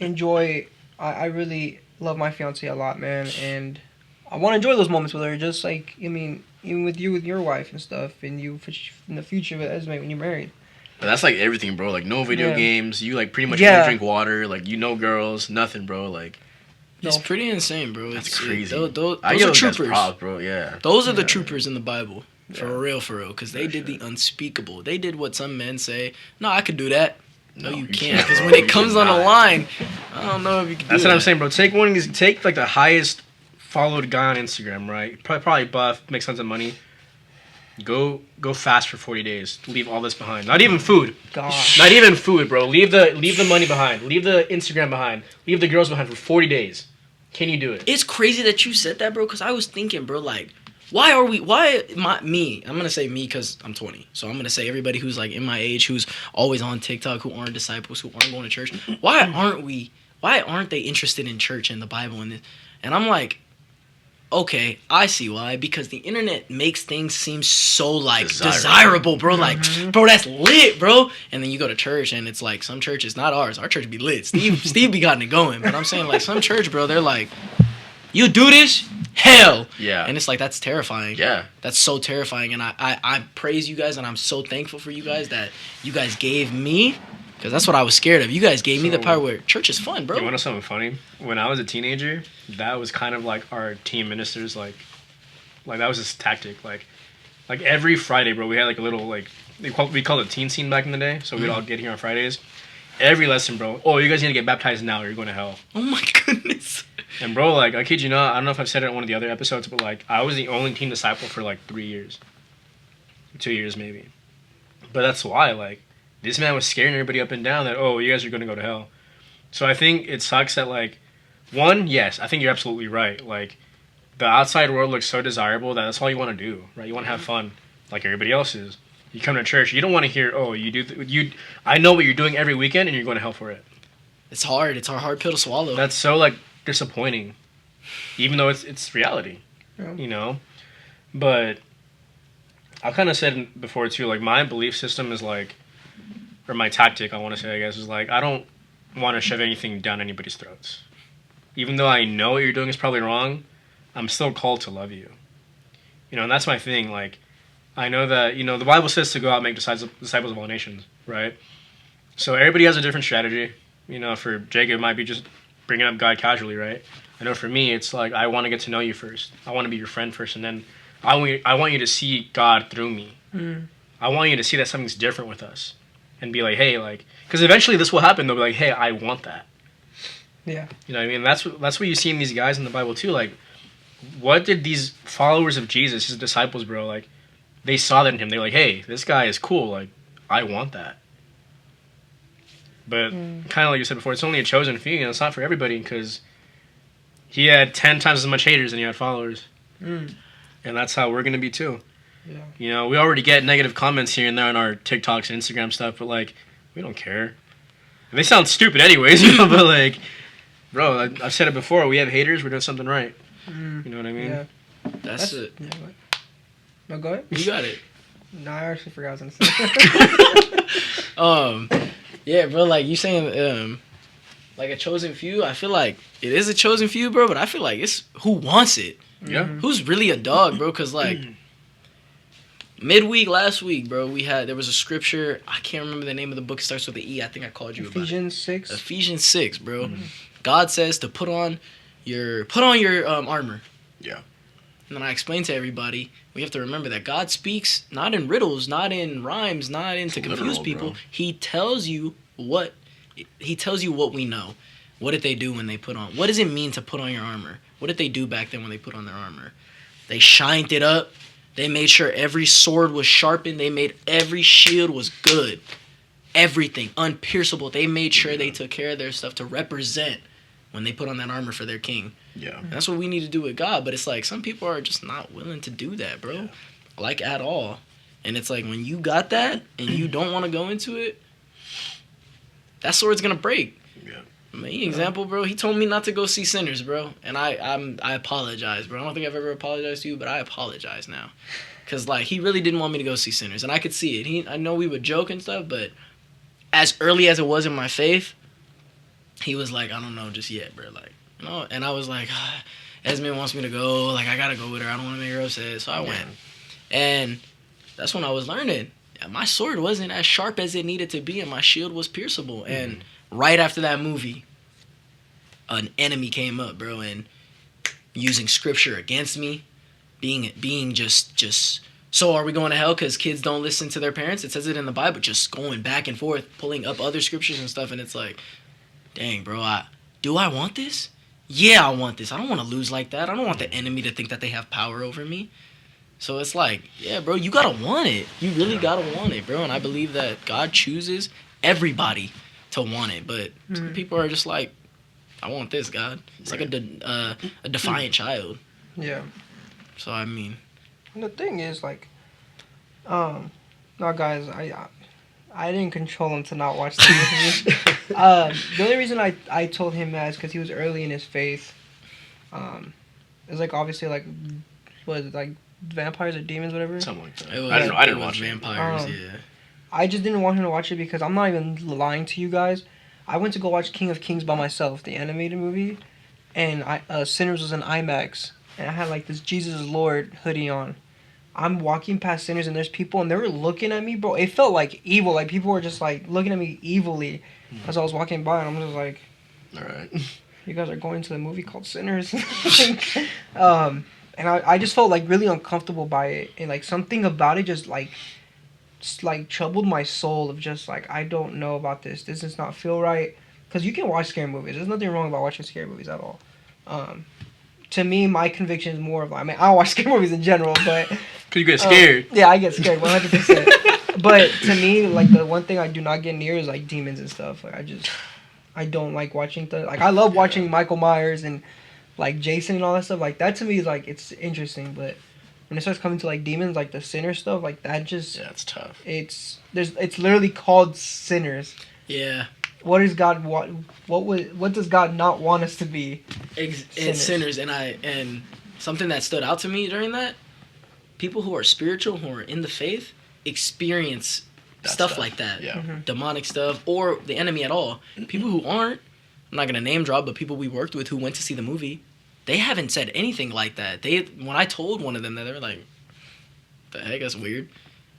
enjoy. I really love my fiance a lot, man, and I want to enjoy those moments with her. Just like I mean, even with you with your wife and stuff, and you in the future with Esme when you're married. But that's like everything, bro. Like no video Yeah. games. You like pretty much Yeah. only drink water. Like you know girls, nothing, bro. Like It's No. pretty insane, bro. that's It's crazy. Those I are give those guys troopers. props, bro. Yeah. Those are the Yeah. troopers in the Bible. For real, because they For did sure. the unspeakable. They did what some men say, no, I could do that. No, you you can't. can't, Because bro. when it You comes on the cannot. line, I don't know if you can do That's that. what I'm saying, bro. Take one of these. Take like the highest followed guy on Instagram, right? Probably buff, makes tons of money. Go fast for 40 days. Leave all this behind. Not even food. Gosh. Not even food, bro. Leave the money behind. Leave the Instagram behind. Leave the girls behind for 40 days. Can you do it? It's crazy that you said that, bro, because I was thinking, bro, like, I'm going to say me because I'm 20. So I'm going to say everybody who's like in my age, who's always on TikTok, who aren't disciples, who aren't going to church. Why aren't they interested in church and the Bible and this? And I'm like, okay, I see why. Because the internet makes things seem so like desirable, bro. Like, bro, that's lit, bro. And then you go to church and it's like some churches, not ours. Our church be lit. Steve be gotten it going. But I'm saying like some church, bro, they're like, you do this, hell. Yeah. And it's like that's terrifying. Yeah. That's so terrifying. And I praise you guys and I'm so thankful for you guys that you guys gave me. Because that's what I was scared of. You guys gave me the So- power where church is fun, bro. You want to know something funny? When I was a teenager, that was kind of like our team ministers, like that was his tactic. Like every Friday, bro, we had like a little like we called it teen scene back in the day. So we'd all get here on Fridays. Every lesson, bro. Oh, you guys need to get baptized now, or you're going to hell. Oh my goodness. And bro, like I kid you not, I don't know if I've said it in one of the other episodes, but like I was the only teen disciple for like 3 years, 2 years maybe. But that's why, like, this man was scaring everybody up and down that, oh, you guys are going to go to hell. So I think it sucks that, like, one, yes, I think you're absolutely right. Like, the outside world looks so desirable that that's all you want to do, right? You want to have fun, like everybody else is. You come to church, you don't want to hear, oh, I know what you're doing every weekend and you're going to hell for it. It's hard. It's a hard pill to swallow. That's so, like, disappointing, even though it's reality, Yeah. you know? But I've kind of said before, too, like, my belief system is, like, or my tactic, I want to say, I guess, is like, I don't want to shove anything down anybody's throats. Even though I know what you're doing is probably wrong, I'm still called to love you. You know, and that's my thing. Like, I know that, you know, the Bible says to go out and make disciples of all nations, right? So everybody has a different strategy. You know, for Jacob, it might be just bringing up God casually, right? I know for me, it's like, I want to get to know you first. I want to be your friend first, and then I want you to see God through me. I want you to see that something's different with us. And be like, hey, like, because eventually this will happen. They'll be like, hey, I want that. Yeah. You know what I mean? That's what you see in these guys in the Bible too. Like, what did these followers of Jesus, his disciples, bro, like, they saw that in him. They're like, hey, this guy is cool. Like, I want that. But kind of like you said before, it's only a chosen few. You know, it's not for everybody because he had 10 times as much haters than he had followers. And that's how we're going to be too. Yeah. You know, we already get negative comments here and there on our TikToks and Instagram stuff, but, like, we don't care. They sound stupid anyways, you know, but, like, bro, I've said it before. We have haters. We're doing something right. You know what I mean? Yeah. That's it. Yeah. What? No, go ahead. You got it. No, I actually forgot what I was gonna say. Yeah, bro, like you saying, like a chosen few, I feel like it is a chosen few, bro, but I feel like it's who wants it. Yeah. Who's really a dog, bro? Because, like, midweek last week, bro, there was a scripture. I can't remember the name of the book. It starts with the E. I think I called you Ephesians 6. about it. Ephesians 6, bro. God says to put on your armor. Yeah. And then I explained to everybody, we have to remember that God speaks not in riddles, not in rhymes, not in to confuse literal, people. bro. He tells you what we know. What did they do when they put on? What does it mean to put on your armor? What did they do back then when they put on their armor? They shined it up. They made sure every sword was sharpened. They made every shield was good. Everything unpierceable. They made sure they took care of their stuff to represent when they put on that armor for their king. Yeah. And that's what we need to do with God. But it's like some people are just not willing to do that, bro. Yeah. Like at all. And it's like when you got that and you don't want to go into it, that sword's gonna break. Yeah. Me example, bro. He told me not to go see Sinners, bro, and I apologize, bro. I don't think I've ever apologized to you, but I apologize now, cause like he really didn't want me to go see Sinners, and I could see it. I know we would joke and stuff, but as early as it was in my faith, he was like, I don't know just yet, bro. Like, you know, and I was like, Esme wants me to go, like I gotta go with her. I don't want to make her upset, so I went, and that's when I was learning. My sword wasn't as sharp as it needed to be, and my shield was pierceable, and right after that movie, an enemy came up, bro, and using scripture against me, being just so are we going to hell because kids don't listen to their parents? It says it in the Bible, just going back and forth, pulling up other scriptures and stuff, and it's like, dang, bro, do I want this? Yeah, I want this. I don't want to lose like that. I don't want the enemy to think that they have power over me. So it's like, yeah, bro, you gotta want it. You really gotta want it, bro, and I believe that God chooses everybody to want it, but some people are just like, I want this, God. It's like a defiant child. Yeah. So I mean, And the thing is, like, no, guys, I didn't control him to not watch the movie. The only reason I told him that is because he was early in his faith. It was like obviously like, what is it, like vampires or demons, whatever. Something like that. it I didn't know. I didn't was watch it. vampires. Um, Yeah. I just didn't want him to watch it because I'm not even lying to you guys. I went to go watch King of Kings by myself, the animated movie, and Sinners was in IMAX, and I had like this Jesus is Lord hoodie on. I'm walking past Sinners and there's people and they were looking at me, bro. It felt like evil. Like people were just like looking at me evilly as I was walking by, and I'm just like, All right. you guys are going to the movie called Sinners. And I just felt like really uncomfortable by it, and like something about it just like troubled my soul of just like, I don't know about this. This does not feel right. Because you can watch scary movies. There's nothing wrong about watching scary movies at all. To me, my conviction is more of like, I mean, I don't watch scary movies in general, but Cause you get scared. yeah, I get scared 100%. But to me, like the one thing I do not get near is like demons and stuff. Like I don't like watching like I love watching Michael Myers and like Jason and all that stuff. Like that to me is like, it's interesting, but when it starts coming to like demons, like the sinner stuff, like that just Yeah, it's tough. it's literally called Sinners. Yeah. What is God what does God not want us to be? It's sinners, and something that stood out to me during that, people who are spiritual, who are in the faith, experience That stuff like that. Yeah. Demonic stuff, or the enemy at all. People who aren't, I'm not gonna name drop, but people we worked with who went to see the movie, they haven't said anything like that. When I told one of them that, they were like, the heck, that's weird.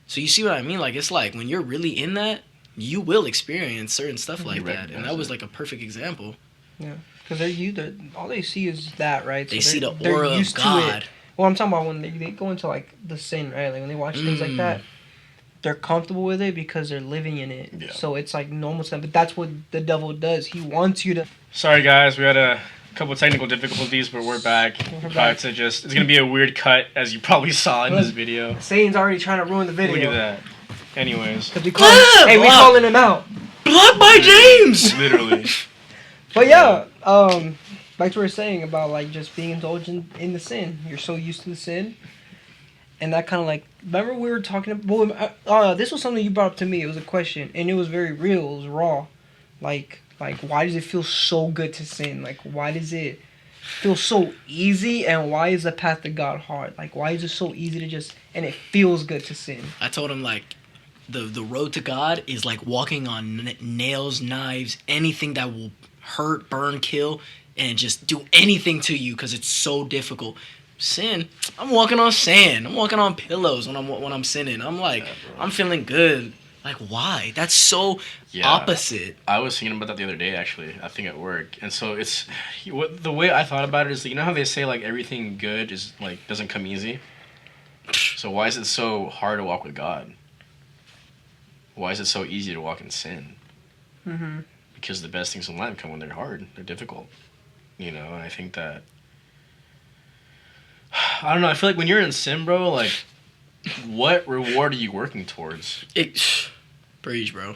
So you see what I mean? Like, it's like when you're really in that, you will experience certain stuff like that, and that was like a perfect example. Yeah, because all they see is that, right? So They see the they're aura of used to God. it. Well, I'm talking about when they go into like the sin, right? Like when they watch things like that, they're comfortable with it because they're living in it. Yeah. So it's like normal to them. But that's what the devil does. He wants you to. Sorry guys, we had a couple technical difficulties, but we're back. back. It's gonna be a weird cut, as you probably saw in this video. Satan's already trying to ruin the video. Look at that. Anyways, Because we calling him out. Blocked by James! literally. But yeah, back to what we were saying about like just being indulged in the sin. You're so used to the sin, and that kind of like, remember we were talking about. This was something you brought up to me. It was a question, and it was very real. It was raw. Like why does it feel so good to sin? Like why does it feel so easy, and why is the path to God hard? Like why is it so easy to just, and it feels good to sin? I told him, like, the road to God is like walking on nails, knives, anything that will hurt, burn, kill, and just do anything to you because it's so difficult. sin. I'm walking on sand. I'm walking on pillows when I'm sinning. I'm like, I'm feeling good. Like, why? That's so opposite. I was thinking about that the other day, actually. I think at work, and so it's the way I thought about it is, you know how they say like everything good is like doesn't come easy. So why is it so hard to walk with God? Why is it so easy to walk in sin? Mm-hmm. Because the best things in life come when they're hard, they're difficult. You know, and I think that I don't know. I feel like when you're in sin, bro, like what reward are you working towards? Preach, bro.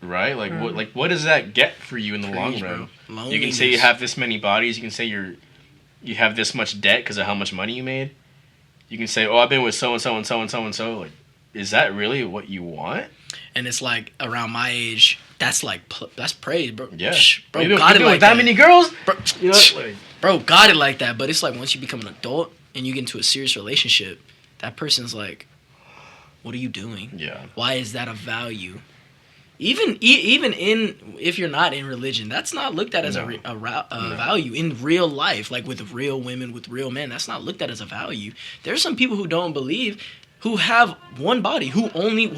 Right? Like what does that get for you in the long run? You can say you have this many bodies. You can say you have this much debt because of how much money you made. You can say, oh, I've been with so and so and so and so and so. Like, is that really what you want? And it's like around my age, that's like that's praise, bro. Yeah, bro. You Got it been like with that many girls, bro. You know, like, bro, got it like that. But it's like once you become an adult and you get into a serious relationship, that person's like, what are you doing? Yeah. Why is that a value? Even in if you're not in religion, that's not looked at as a value in real life. Like with real women, with real men, that's not looked at as a value. There's some people who don't believe, who have one body, who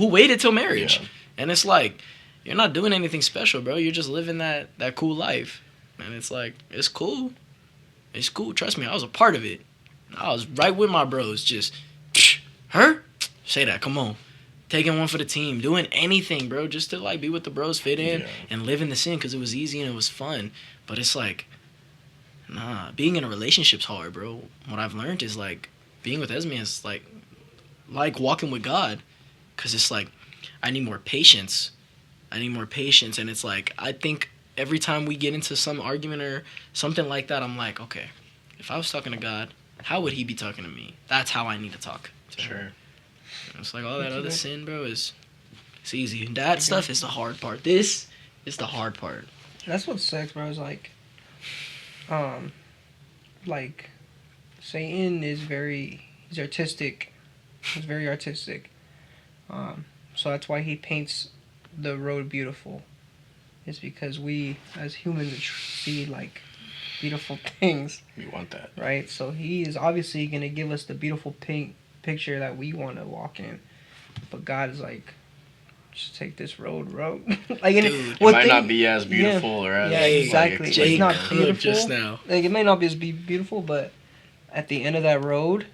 waited till marriage, and it's like you're not doing anything special, bro. You're just living that cool life, and it's like it's cool. It's cool. Trust me, I was a part of it. I was right with my bros. Just her, say that. Come on. Taking one for the team, doing anything, bro, just to like be with the bros, fit in, and live in the sin because it was easy and it was fun. But it's like, nah, being in a relationship's hard, bro. What I've learned is like being with Esme is like walking with God, because it's like I need more patience. And it's like I think every time we get into some argument or something like that, I'm like, okay, if I was talking to God, how would He be talking to me? That's how I need to talk to Him. It's like all that other sin, bro, it's easy. That stuff is the hard part. This is the hard part. That's what sucks, bro. Is like Satan is he's artistic. He's very artistic. So that's why he paints the road beautiful. It's because we as humans see like beautiful things. We want that, right? So he is obviously gonna give us the beautiful picture that we want to walk in, but God is like, just take this road, bro. Like, it might not be as beautiful or as exactly. Like, it's not beautiful. Just now, like it may not be as beautiful, but at the end of that road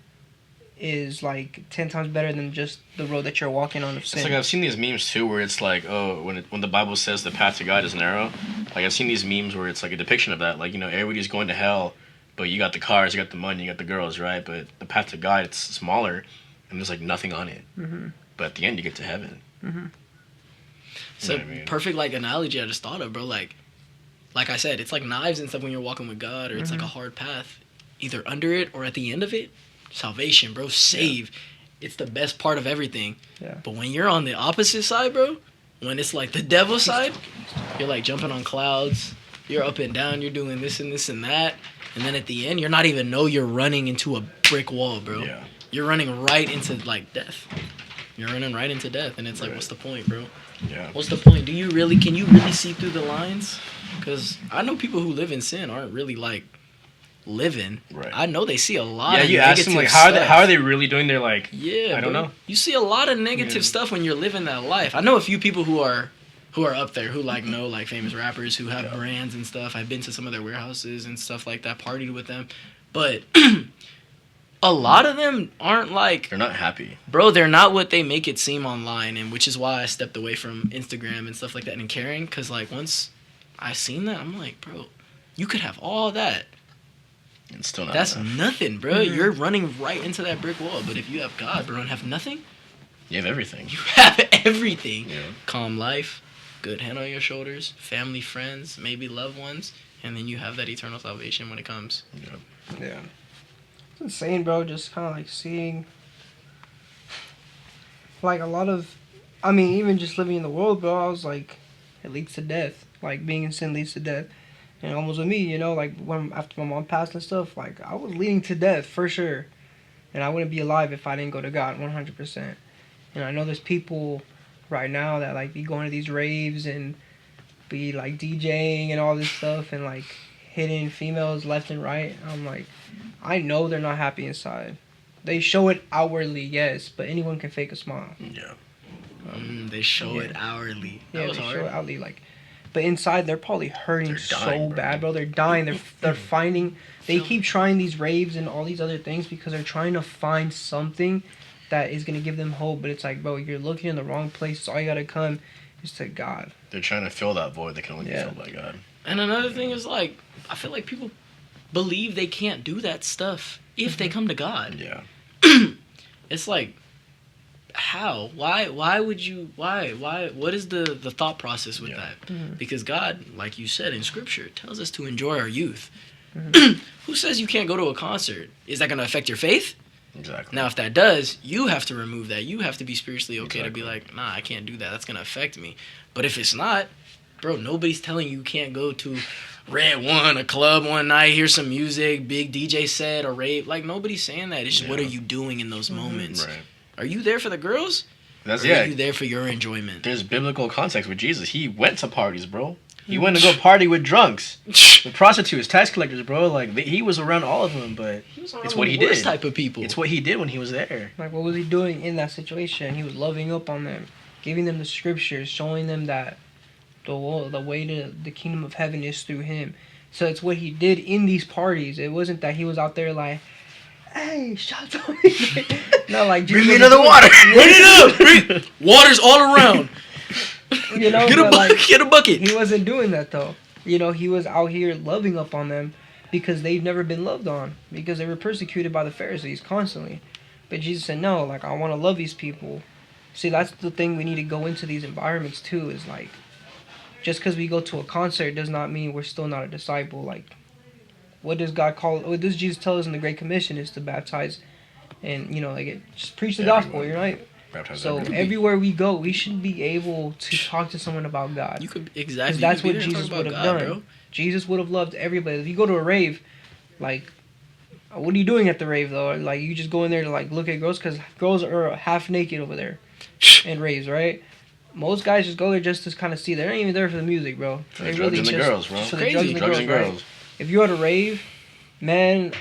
is like 10 times better than just the road that you're walking on of sin. It's like I've seen these memes too, where it's like, oh, when the Bible says the path to God is narrow. Like I've seen these memes where it's like a depiction of that. Like, you know, everybody's going to hell, but you got the cars, you got the money, you got the girls, right? But the path to God, it's smaller, and there's like nothing on it. Mm-hmm. But at the end, you get to heaven. Mm-hmm. So perfect like analogy I just thought of, bro. Like I said, it's like knives and stuff when you're walking with God, or it's like a hard path, either under it or at the end of it. Salvation, bro. Save. Yeah. It's the best part of everything. Yeah. But when you're on the opposite side, bro, when it's like the devil side, you're like jumping on clouds. You're up and down. You're doing this and this and that. And then at the end, you're not even know you're running into a brick wall, bro. Yeah. You're running right into like death. You're running right into death. And it's like, what's the point, bro? Yeah. What's the point? Can you really see through the lines? Because I know people who live in sin aren't really like living. Right. I know they see a lot of you ask them like how are they really doing their like I don't know. You see a lot of negative stuff when you're living that life. I know a few people who are up there who like know like famous rappers who have brands and stuff. I've been to some of their warehouses and stuff like that, partied with them. But a lot of them aren't like, they're not happy. Bro, they're not what they make it seem online, and which is why I stepped away from Instagram and stuff like that and caring, cuz like once I seen that, I'm like, bro, you could have all that. It's still not That's enough. nothing, bro. Mm-hmm. You're running right into that brick wall. But if you have God, bro, and have nothing, you have everything. You have everything. Yeah. Calm life, good hand on your shoulders, family, friends, maybe loved ones, and then you have that eternal salvation when it comes. Yeah. It's insane, bro. Just kind of like seeing, like a lot of, I mean, even just living in the world, bro. I was like, it leads to death. Like being in sin leads to death. And almost with me, you know, like when after my mom passed and stuff, like I was leading to death for sure, and I wouldn't be alive if I didn't go to God 100%. And I know there's people right now that like be going to these raves and be like DJing and all this stuff and like hitting females left and right. I'm like, I know they're not happy inside. They show it outwardly, yes, but anyone can fake a smile. Yeah. They show it hourly. That Yeah, was they hard. show it outwardly, like, but inside they're probably hurting They're so dying, bro. bad, bro. They're dying. They're finding. They Feel- keep trying these raves and all these other things because they're trying to find something that is gonna give them hope. But it's like, bro, you're looking in the wrong place. All you gotta come is to God. They're trying to fill that void that can only Yeah. be filled by God. And another thing is like, I feel like people believe they can't do that stuff if they come to God. Yeah. It's like, how? Why would you? Why? What is the thought process with Yeah. that? Mhm. Because God, like you said in Scripture, tells us to enjoy our youth. Mhm. Who says you can't go to a concert? Is that going to affect your faith? Exactly. Now, if that does, you have to remove that. You have to be spiritually okay to be Exactly. like, nah, I can't do that. That's going to affect me. But if it's not, bro, nobody's telling you can't go to Red One, a club one night, hear some music, big DJ set, or rave. Like, nobody's saying that. It's just, what are Yeah. you doing in those moments? Right. Are you there for the girls? That's Or yeah. are you there for your enjoyment? There's biblical context with Jesus. He went to parties, bro. He went to go party with drunks, with prostitutes, tax collectors, bro. Like he was around all of them, but It's what he Worst did. type of people. it's what he did when he was there. Like, what was he doing in that situation? He was loving up on them, giving them the scriptures, showing them that the way to the kingdom of heaven is through him. So it's what he did in these parties. It wasn't that he was out there like, hey, shout out me. No, like, Bring Jesus me was another doing- water. Bring it up! Water's all around. You know, Get a but, bucket. like, Get a bucket. he wasn't doing that though. You know, he was out here loving up on them because they've never been loved on, because they were persecuted by the Pharisees constantly. But Jesus said, no, like, I want to love these people. See, that's the thing, we need to go into these environments too, is like, just because we go to a concert does not mean we're still not a disciple. Like, what does God call, what does Jesus tell us in the Great Commission is to baptize and, you know, like, just preach the gospel, Everyone. you're right? Baptize So everyone. everywhere we go, we should be able to talk to someone about God. You could Because exactly. that's you could what be there and Jesus talk would about have God, done. Jesus would have loved everybody. If you go to a rave, like, what are you doing at the rave though? Like, you just go in there to like look at girls, because girls are half naked over there in raves, right? Most guys just go there just to kind of see. They ain't even there for the music, bro. For the drugs and the just girls, bro. just for the Crazy. drugs and the Drugs girls, and right? girls. If you're at a rave, man,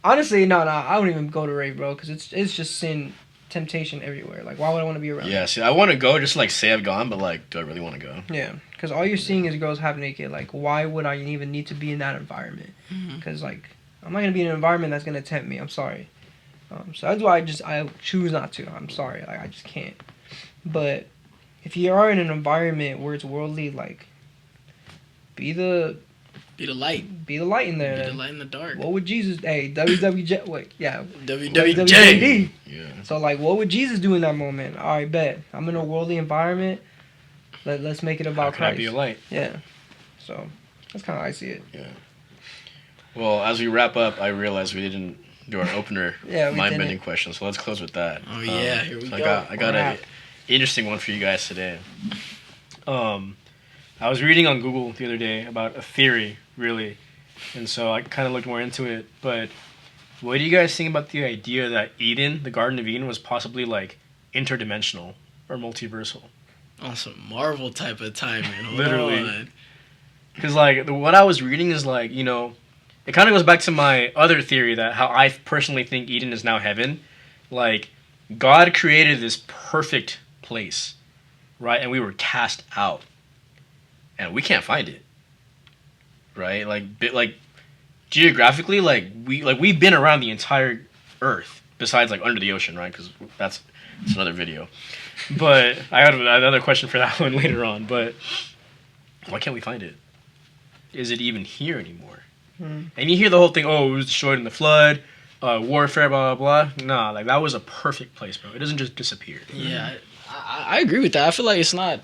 honestly, no, I wouldn't even go to rave, bro, because it's just sin, temptation everywhere. Like, why would I want to be around? Yeah, see, I want to go just to, like say I've gone, but like, do I really want to go? Yeah, because all you're seeing is girls half naked. Like, why would I even need to be in that environment? Mhm. Because, like, I'm not going to be in an environment that's going to tempt me. I'm sorry. So that's why I choose not to. I'm sorry. Like, I just can't. But if you are in an environment where it's worldly, like, be the Be the light. light in Be the there. light in the dark. What would Jesus... Hey, WWJ... Wait, yeah. WWJ. WWJD. Yeah. So, like, what would Jesus do in that moment? All right, bet. I'm in a worldly environment. Let's make it How about can I Christ. be a light? Yeah. So, that's kind of how I see it. Well, as we wrap up, I realized we didn't do our opener Yeah, we mind-bending didn't. question, so let's close with that. Oh, yeah, here we so go. I got a Wrap. interesting one for you guys today. I was reading on Google the other day about a theory, really, and so I kind of looked more into it. But what do you guys think about the idea that Eden, the Garden of Eden, was possibly like interdimensional or multiversal? On some Marvel type of timing. Hold Literally. on. Because like what I was reading is like, you know, it kind of goes back to my other theory that how I personally think Eden is now heaven. Like, God created this perfect place, right? And we were cast out, and we can't find it, right? Like geographically, we've been around the entire Earth, besides like under the ocean, right? Because that's another video. But I got another question for that one later on. But why can't we find it? Is it even here anymore? And you hear the whole thing, oh, it was destroyed in the flood, warfare, blah, blah, blah. Nah, like, that was a perfect place, bro. It doesn't just disappear. Yeah, I agree with that. I feel like it's not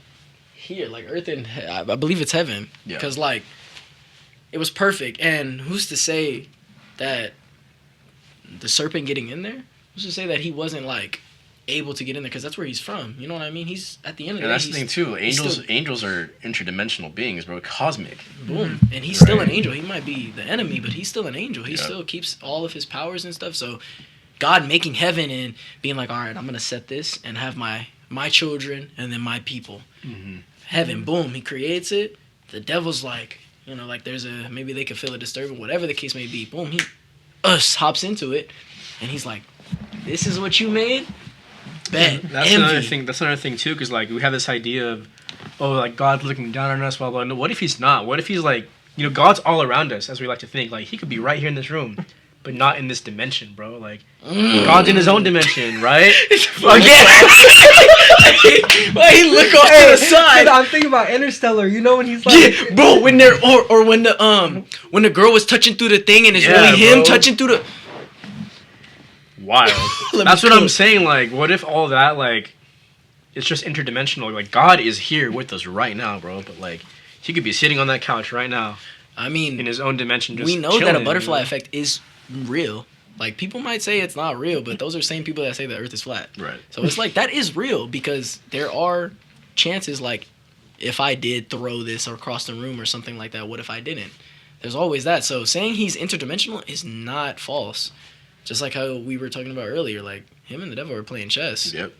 here, like Earth and I believe it's heaven. Yeah. Because like it was perfect, and who's to say that the serpent getting in there? Who's to say that he wasn't like able to get in there? Because that's where he's from. You know what I mean? He's at the end of And the that's day. the thing he's- too. he's Angels, still- angels are interdimensional beings, bro. Cosmic. Boom. And he's still an Right. angel. He might be the enemy, but he's still an angel. He Yeah. still keeps all of his powers and stuff. So God making heaven and being like, all right, I'm going to set this and have my children and then my people. Mm-hmm. Heaven, boom. He creates it. The devil's like, You know, like maybe they could feel a disturbance, whatever the case may be. Boom, he hops into it, and he's like, "This is what you made." Bet. That's Envy. another thing. That's another thing too, because like we have this idea of, oh, like God's looking down on us, blah blah. No, what if he's not? What if he's like, God's all around us, as we like to think. Like he could be right here in this room, but not in this dimension, bro. Like God's in his own dimension, right? Why he look off to the side? Dude, I'm thinking about Interstellar. You know when he's like, Yeah, bro. When they're or when the girl was touching through the thing and it's Yeah, really him bro. touching through the. Wild. Let me That's what cook. I'm saying. Like, what if all that like, it's just interdimensional? Like God is here with us right now, bro. But like, he could be sitting on that couch right now I mean, in his own dimension. Just we know that a chilling, butterfly effect is real. Like people might say it's not real, but those are the same people that say the Earth is flat. Right. So it's like that is real because there are chances. Like if I did throw this across the room or something like that, what if I didn't? There's always that. So saying he's interdimensional is not false. Just like how we were talking about earlier, like him and the devil are playing chess. Yep.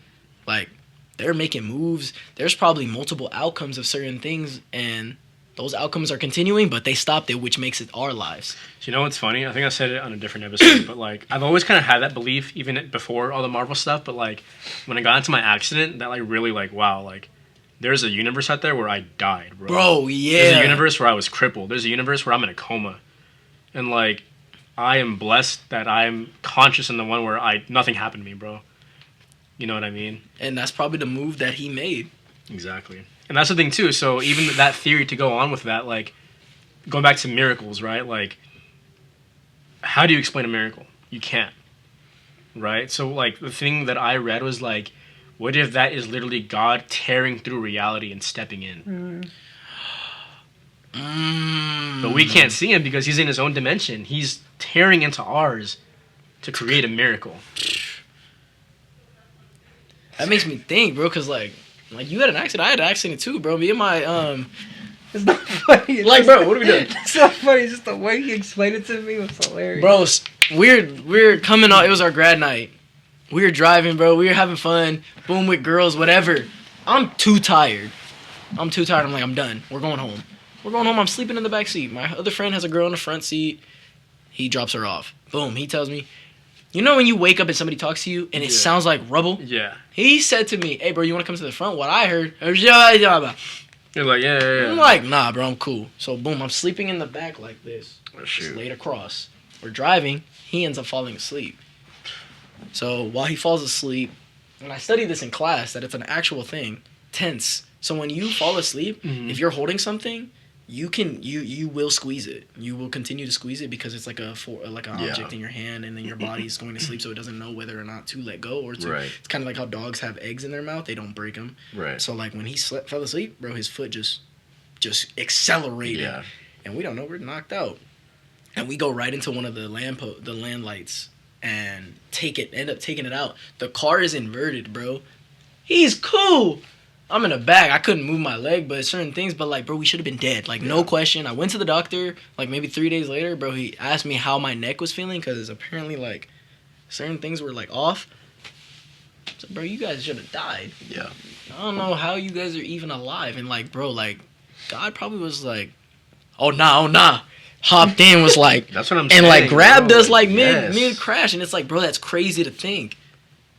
Like they're making moves. There's probably multiple outcomes of certain things, and those outcomes are continuing, but they stopped it, which makes it our lives. You know what's funny? I think I said it on a different episode, but like I've always kind of had that belief, even before all the Marvel stuff. But like when I got into my accident, that like really like wow, like there's a universe out there where I died, bro. Bro, yeah. There's a universe where I was crippled. There's a universe where I'm in a coma, and like I am blessed that I'm conscious in the one where nothing happened to me, bro. You know what I mean? And that's probably the move that he made. Exactly. And that's the thing too. So even that theory to go on with that, like going back to miracles, right? Like how do you explain a miracle? You can't. Right? So like the thing that I read was like, what if that is literally God tearing through reality and stepping in? But we can't see him because he's in his own dimension. He's tearing into ours to create a miracle. That makes me think, bro, because like you had an accident. I had an accident too, bro. Me and my it's not funny. It's like, just- bro, what are we doing? It's not funny. It's just the way he explained it to me was hilarious. Bro, we're coming on. It was our grad night. We were driving, bro. We were having fun. Boom with girls, whatever. I'm too tired. I'm like, I'm done. We're going home. I'm sleeping in the back seat. My other friend has a girl in the front seat. He drops her off. Boom. He tells me, you know when you wake up and somebody talks to you and it sounds like rubble? Yeah. He said to me, hey, bro, you want to come to the front? What I heard, You're like, yeah. I'm like, nah, bro, I'm cool. So, boom, I'm sleeping in the back like this. Oh, Just shoot. laid across. We're driving. He ends up falling asleep. So, while he falls asleep, and I study this in class, that it's an actual thing, tense. So, when you fall asleep, if you're holding something, you will squeeze it. You will continue to squeeze it because it's like an object in your hand, and then your body is going to sleep, so it doesn't know whether or not to let go or to. Right. It's kind of like how dogs have eggs in their mouth; they don't break them. Right. So like when he fell asleep, bro, his foot just accelerated, Yeah. and we don't know, we're knocked out, and we go right into one of the land lights and end up taking it out. The car is inverted, bro. He's cool. I'm in the back. I couldn't move my leg, but certain things. But like, bro, we should have been dead. Like, no question. I went to the doctor. Like maybe 3 days later, bro. He asked me how my neck was feeling because apparently like certain things were like off. So, bro, you guys should have died. Yeah. I don't know how you guys are even alive. And like, bro, like God probably was like, oh nah. Hopped in, was like, That's what I'm saying. and like grabbed bro. us like Yes. mid crash, and it's like, bro, that's crazy to think.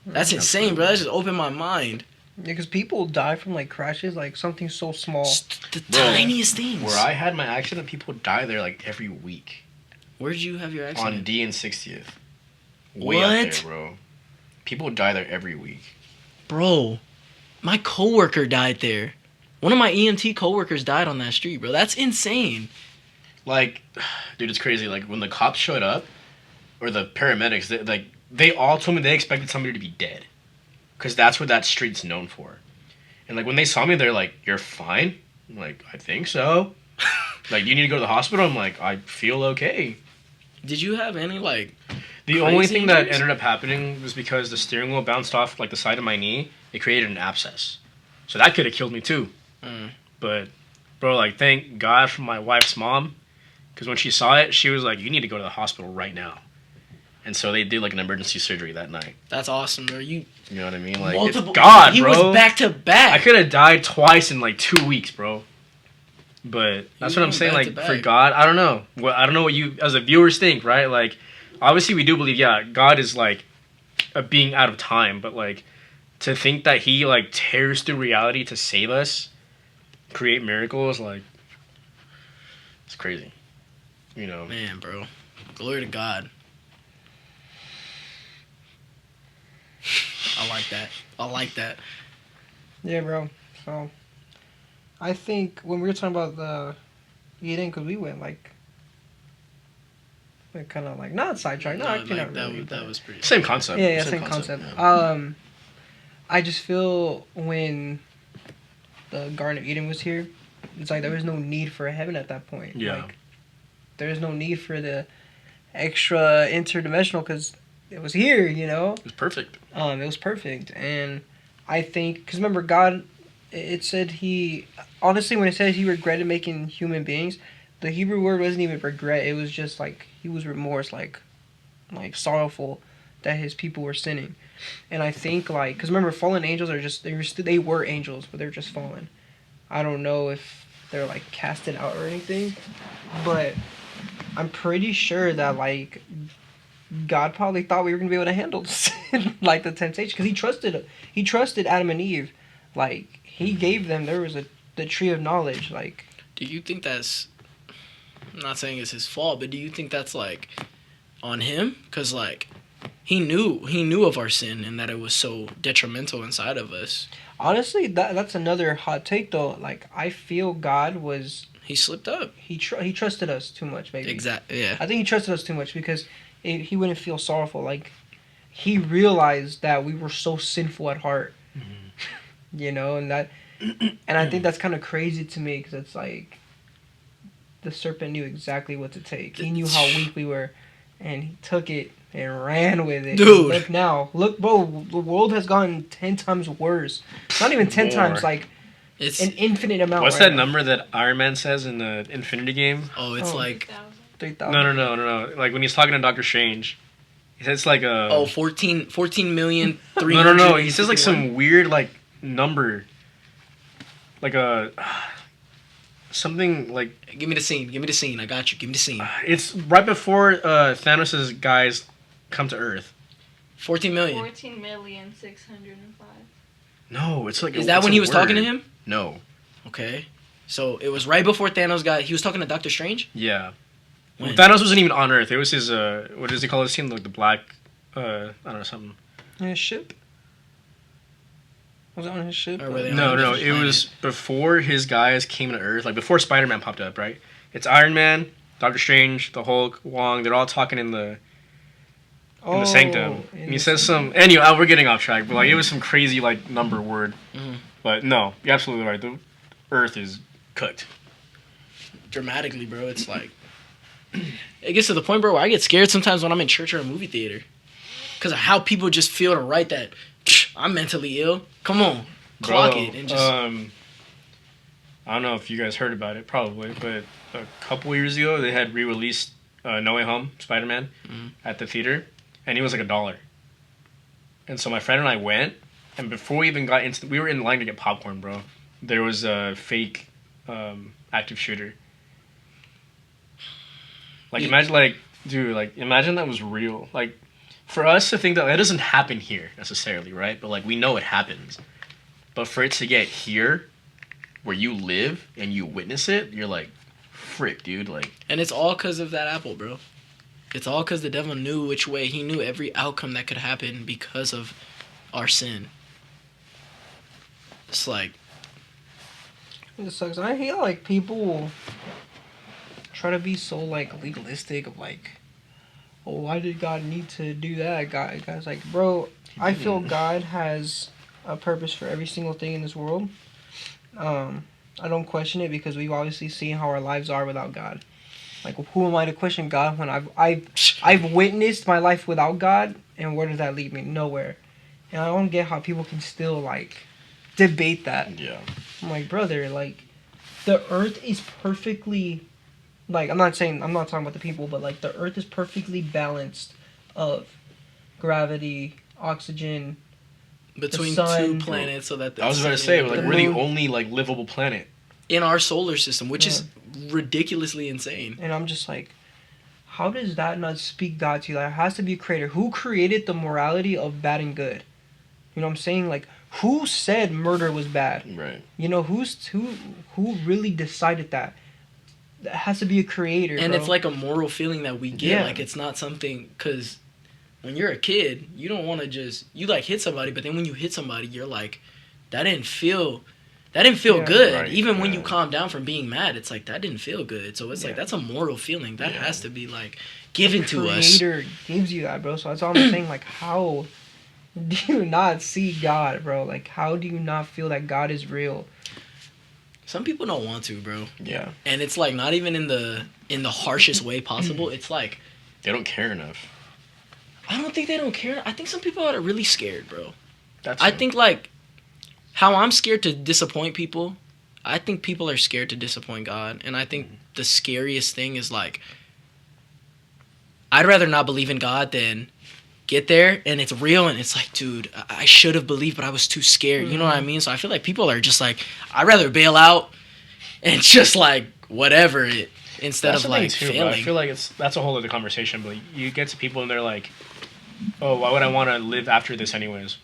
That's insane, bro. That just opened my mind. Yeah, because people die from like crashes, like something so small. The Bro, tiniest things. Where I had my accident, people die there like every week. Where did you have your On accident? D and 60th. Way What? up there, bro. People die there every week. Bro, my coworker died there. One of my EMT coworkers died on that street, bro. That's insane. Like, dude, it's crazy. Like, when the cops showed up, or the paramedics, they all told me they expected somebody to be dead. Because that's what that street's known for. And, like, when they saw me, they're like, you're fine? I'm like, I think so. Like, you need to go to the hospital? I'm like, I feel okay. Did you have any like? The only Crazy thing that injuries? ended up happening was because the steering wheel bounced off like the side of my knee. It created an abscess, so that could have killed me too. But, bro, like thank God for my wife's mom, because when she saw it, she was like, "You need to go to the hospital right now." And so they did like an emergency surgery that night. That's awesome, bro. You You know what I mean? Like, multiple. God, he bro. was back to back. I could have died twice in like 2 weeks, bro. But that's You what I'm went saying. back Like to for back. God, I don't know. I don't know what you as a viewers think, right? Like, obviously we do believe, yeah, God is like a being out of time, but like to think that He like tears through reality to save us, create miracles, like It's crazy. You know. Man, bro. Glory to God. I like that. I like that. Yeah, bro. So, I think when we were talking about the eating, because we went like, kind of like not sidetracked. No, actually not that, really. that but- was pretty. Same concept. Yeah, same concept. yeah. I just feel when the Garden of Eden was here, it's like there was no need for heaven at that point. Yeah. Like, there's no need for the extra interdimensional because it was here, you know? It was perfect. It was perfect. And I think, because remember, God, it said He, honestly, when it says He regretted making human beings, the Hebrew word wasn't even regret. It was just like, He was remorse, like sorrowful that His people were sinning. And I think, like, because remember, fallen angels are just, they were angels, but they're just fallen. I don't know if they're, like, casted out or anything, but I'm pretty sure that, like, God probably thought we were going to be able to handle sin, like, the temptation, because he trusted Adam and Eve. Like, He gave them, there was the tree of knowledge, like, Do you think that's? I'm not saying it's his fault, but do you think that's like on him? Cause like he knew of our sin and that it was so detrimental inside of us. honestly, that's another hot take, though. Like, I feel God was, He slipped up. he trusted us too much, maybe. Exactly. Yeah. I think He trusted us too much because he wouldn't feel sorrowful. Like, He realized that we were so sinful at heart, you know, and I think that's kind of crazy to me because it's like the serpent knew exactly what to take. He knew how weak we were, and he took it and ran with it. Dude. Look now, bro, the world has gotten 10 times worse. Not even 10 More. times, like It's an infinite amount. what's right that now. number that Iron Man says in the Infinity Game? it's Oh. like 3,000. No. Like when he's talking to Doctor Strange, he says like a 14 million. no. He says like some weird like number, like a something like Give me the scene. I got you. Give me the scene. it's right before Thanos' guys come to Earth. 14 million. 14,605,000. No, it's like Is that it's when a he was talking to word. him? No. Okay. So it was right before Thanos got. He was talking to Doctor Strange. Yeah. When? Thanos wasn't even on Earth. It was his what does he call his team? Like the black I don't know something. His ship? Was it on his ship? Or were they on No, a no, different it was before his guys came to Earth, like before Spider-Man popped up, right? It's Iron Man, Doctor Strange, the Hulk, Wong, they're all talking in the Sanctum. in And he the says Sanctum. some anyway, we're getting off track, but like it was some crazy like number word. Mhm. But no, you're absolutely right. The Earth is cooked. Dramatically, bro. It's like it gets to the point, bro, where I get scared sometimes when I'm in church or a movie theater because of how people just feel to write that I'm mentally ill. Come on, clock Bro, it and just. I don't know if you guys heard about it, probably, but a couple years ago they had re-released No Way Home Spider-Man Mhm. at the theater, and he was like $1. And so my friend and I went, and before we even got into, we were in line to get popcorn, bro. There was a fake active shooter. Like Yeah. imagine, like dude, like imagine that was real. Like for us to think that doesn't happen here necessarily, right? But like we know it happens. But for it to get here, where you live and you witness it, you're like, frick, dude. Like, And it's all because of that apple, bro. It's all because the devil knew which way. He knew every outcome that could happen because of our sin. It's like, It sucks. I hate like people try to be so like legalistic of like, oh, why did God need to do that? God's like, bro, I feel God has a purpose for every single thing in this world. I don't question it because we've obviously seen how our lives are without God. Like, who am I to question God when I've witnessed my life without God, and where does that lead me? Nowhere. And I don't get how people can still like debate that. Yeah. I'm like, brother, like, the earth is perfectly, like, I'm not talking about the people, but like the earth is perfectly balanced of gravity, oxygen. between sun- two planets so that the I was about to sun say, and like, The we're the moon. only like livable planet. in our solar system, which Yeah. is ridiculously insane. And I'm just like, how does that not speak God to you? Like, it has to be a creator. Who created the morality of bad and good? You know what I'm saying? Like, who said murder was bad? Right. You know, who really decided that? That has to be a creator, And bro. it's like a moral feeling that we get. Yeah. Like, it's not something, because when you're a kid, you don't want to just, you like hit somebody, but then when you hit somebody, you're like, that didn't feel Yeah. good. Right, Even when you yeah. calm down from being mad, it's like, that didn't feel good. So it's like, Yeah. that's a moral feeling. That Yeah. has to be like given to us. Creator gives you that, bro. So that's all I'm saying. Like, how do you not see God, bro? Like, how do you not feel that God is real? Some people don't want to, bro. Yeah. And it's like not even in the harshest way possible. It's like, They don't care enough. I don't think they don't care. I think some people are really scared, bro. That's I think like how I'm scared to disappoint people, I think people are scared to disappoint God. And I think the scariest thing is like, I'd rather not believe in God than get there and it's real and it's like, dude, I should have believed, but I was too scared. You know what I mean? So I feel like people are just like, I'd rather bail out and just like whatever it instead That's of the thing like too, bro. failing. I feel like that's a whole other conversation. But you get to people and they're like, "Oh, why would I want to live after this anyways?"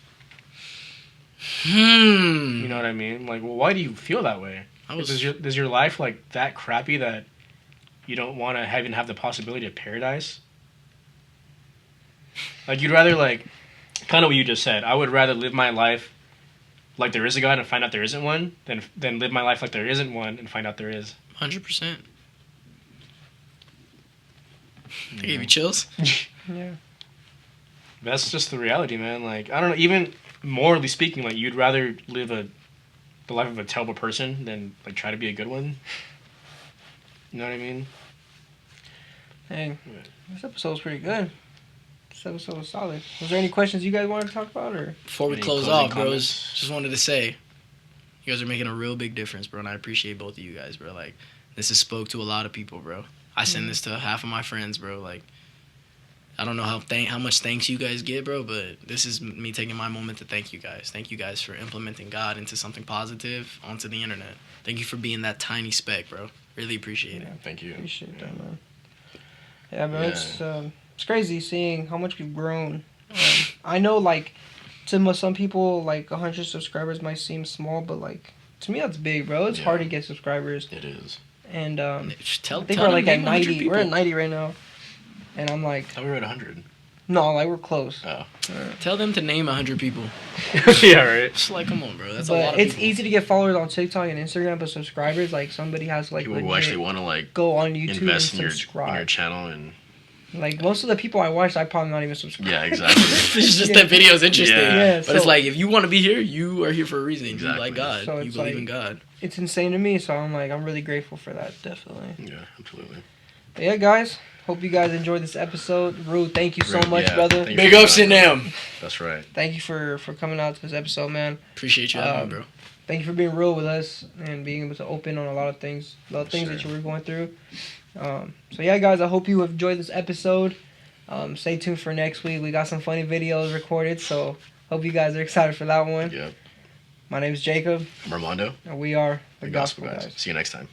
You know what I mean? Like, well, why do you feel that way? Is your life like that crappy that you don't want to even have the possibility of paradise? Like, you'd rather like, kind of what you just said. I would rather live my life like there is a God and find out there isn't one, than live my life like there isn't one and find out there is. 100%. They gave you chills? Yeah. That's just the reality, man. Like, I don't know. Even morally speaking, like, you'd rather live the life of a terrible person than like try to be a good one. You know what I mean? Hey, this episode was pretty good. This episode was solid. Was there any questions you guys wanted to talk about, or? Before we Any close closing off, bros, comments? just wanted to say, you guys are making a real big difference, bro, and I appreciate both of you guys, bro. Like, this has spoke to a lot of people, bro. I send this to half of my friends, bro. Like, I don't know how much thanks you guys get, bro, but this is me taking my moment to thank you guys. Thank you guys for implementing God into something positive onto the internet. Thank you for being that tiny speck, bro. Really appreciate it. Thank you. Appreciate that, man. Yeah, bro. Yeah. It's crazy seeing how much we've grown. I know, like, to some people, like 100 subscribers might seem small, but like to me that's big, bro. It's hard to get subscribers, It is. and I Tell think tell we're them like at name 100 90. We're people. at 90 right now, and I'm like, I thought we were at 100. no, like we're close. Oh. Tell them to name 100 people. Yeah, right. Just like, come on, bro. That's a lot But of it's people. easy to get followers on TikTok and Instagram, but subscribers, like somebody has to like People who legit actually want to like go on YouTube and invest in your subscribe. channel and Like most of the people I watch, I probably not even subscribe. yeah, exactly. It's just Yeah. that video is interesting. Yeah. Yeah, But it's so- like, if you want to be here, you are here for a reason. Exactly. You like God. So you it's believe like- in God. It's insane to me, so I'm really grateful for that, definitely. Yeah, absolutely. But yeah, guys, hope you guys enjoyed this episode. Rue, thank you so Rude, much, yeah, brother. thank you. Big ups in them. That's right. Thank you for coming out to this episode, man. Appreciate you having me, bro. Thank you for being real with us and being able to open on a lot of things, things that sir. you were going through. So yeah, guys, I hope you have enjoyed this episode. Stay tuned for next week. We got some funny videos recorded, so hope you guys are excited for that one. Yep. My name is Jacob, I'm Armando, and we are the Gospel Guys. See you next time.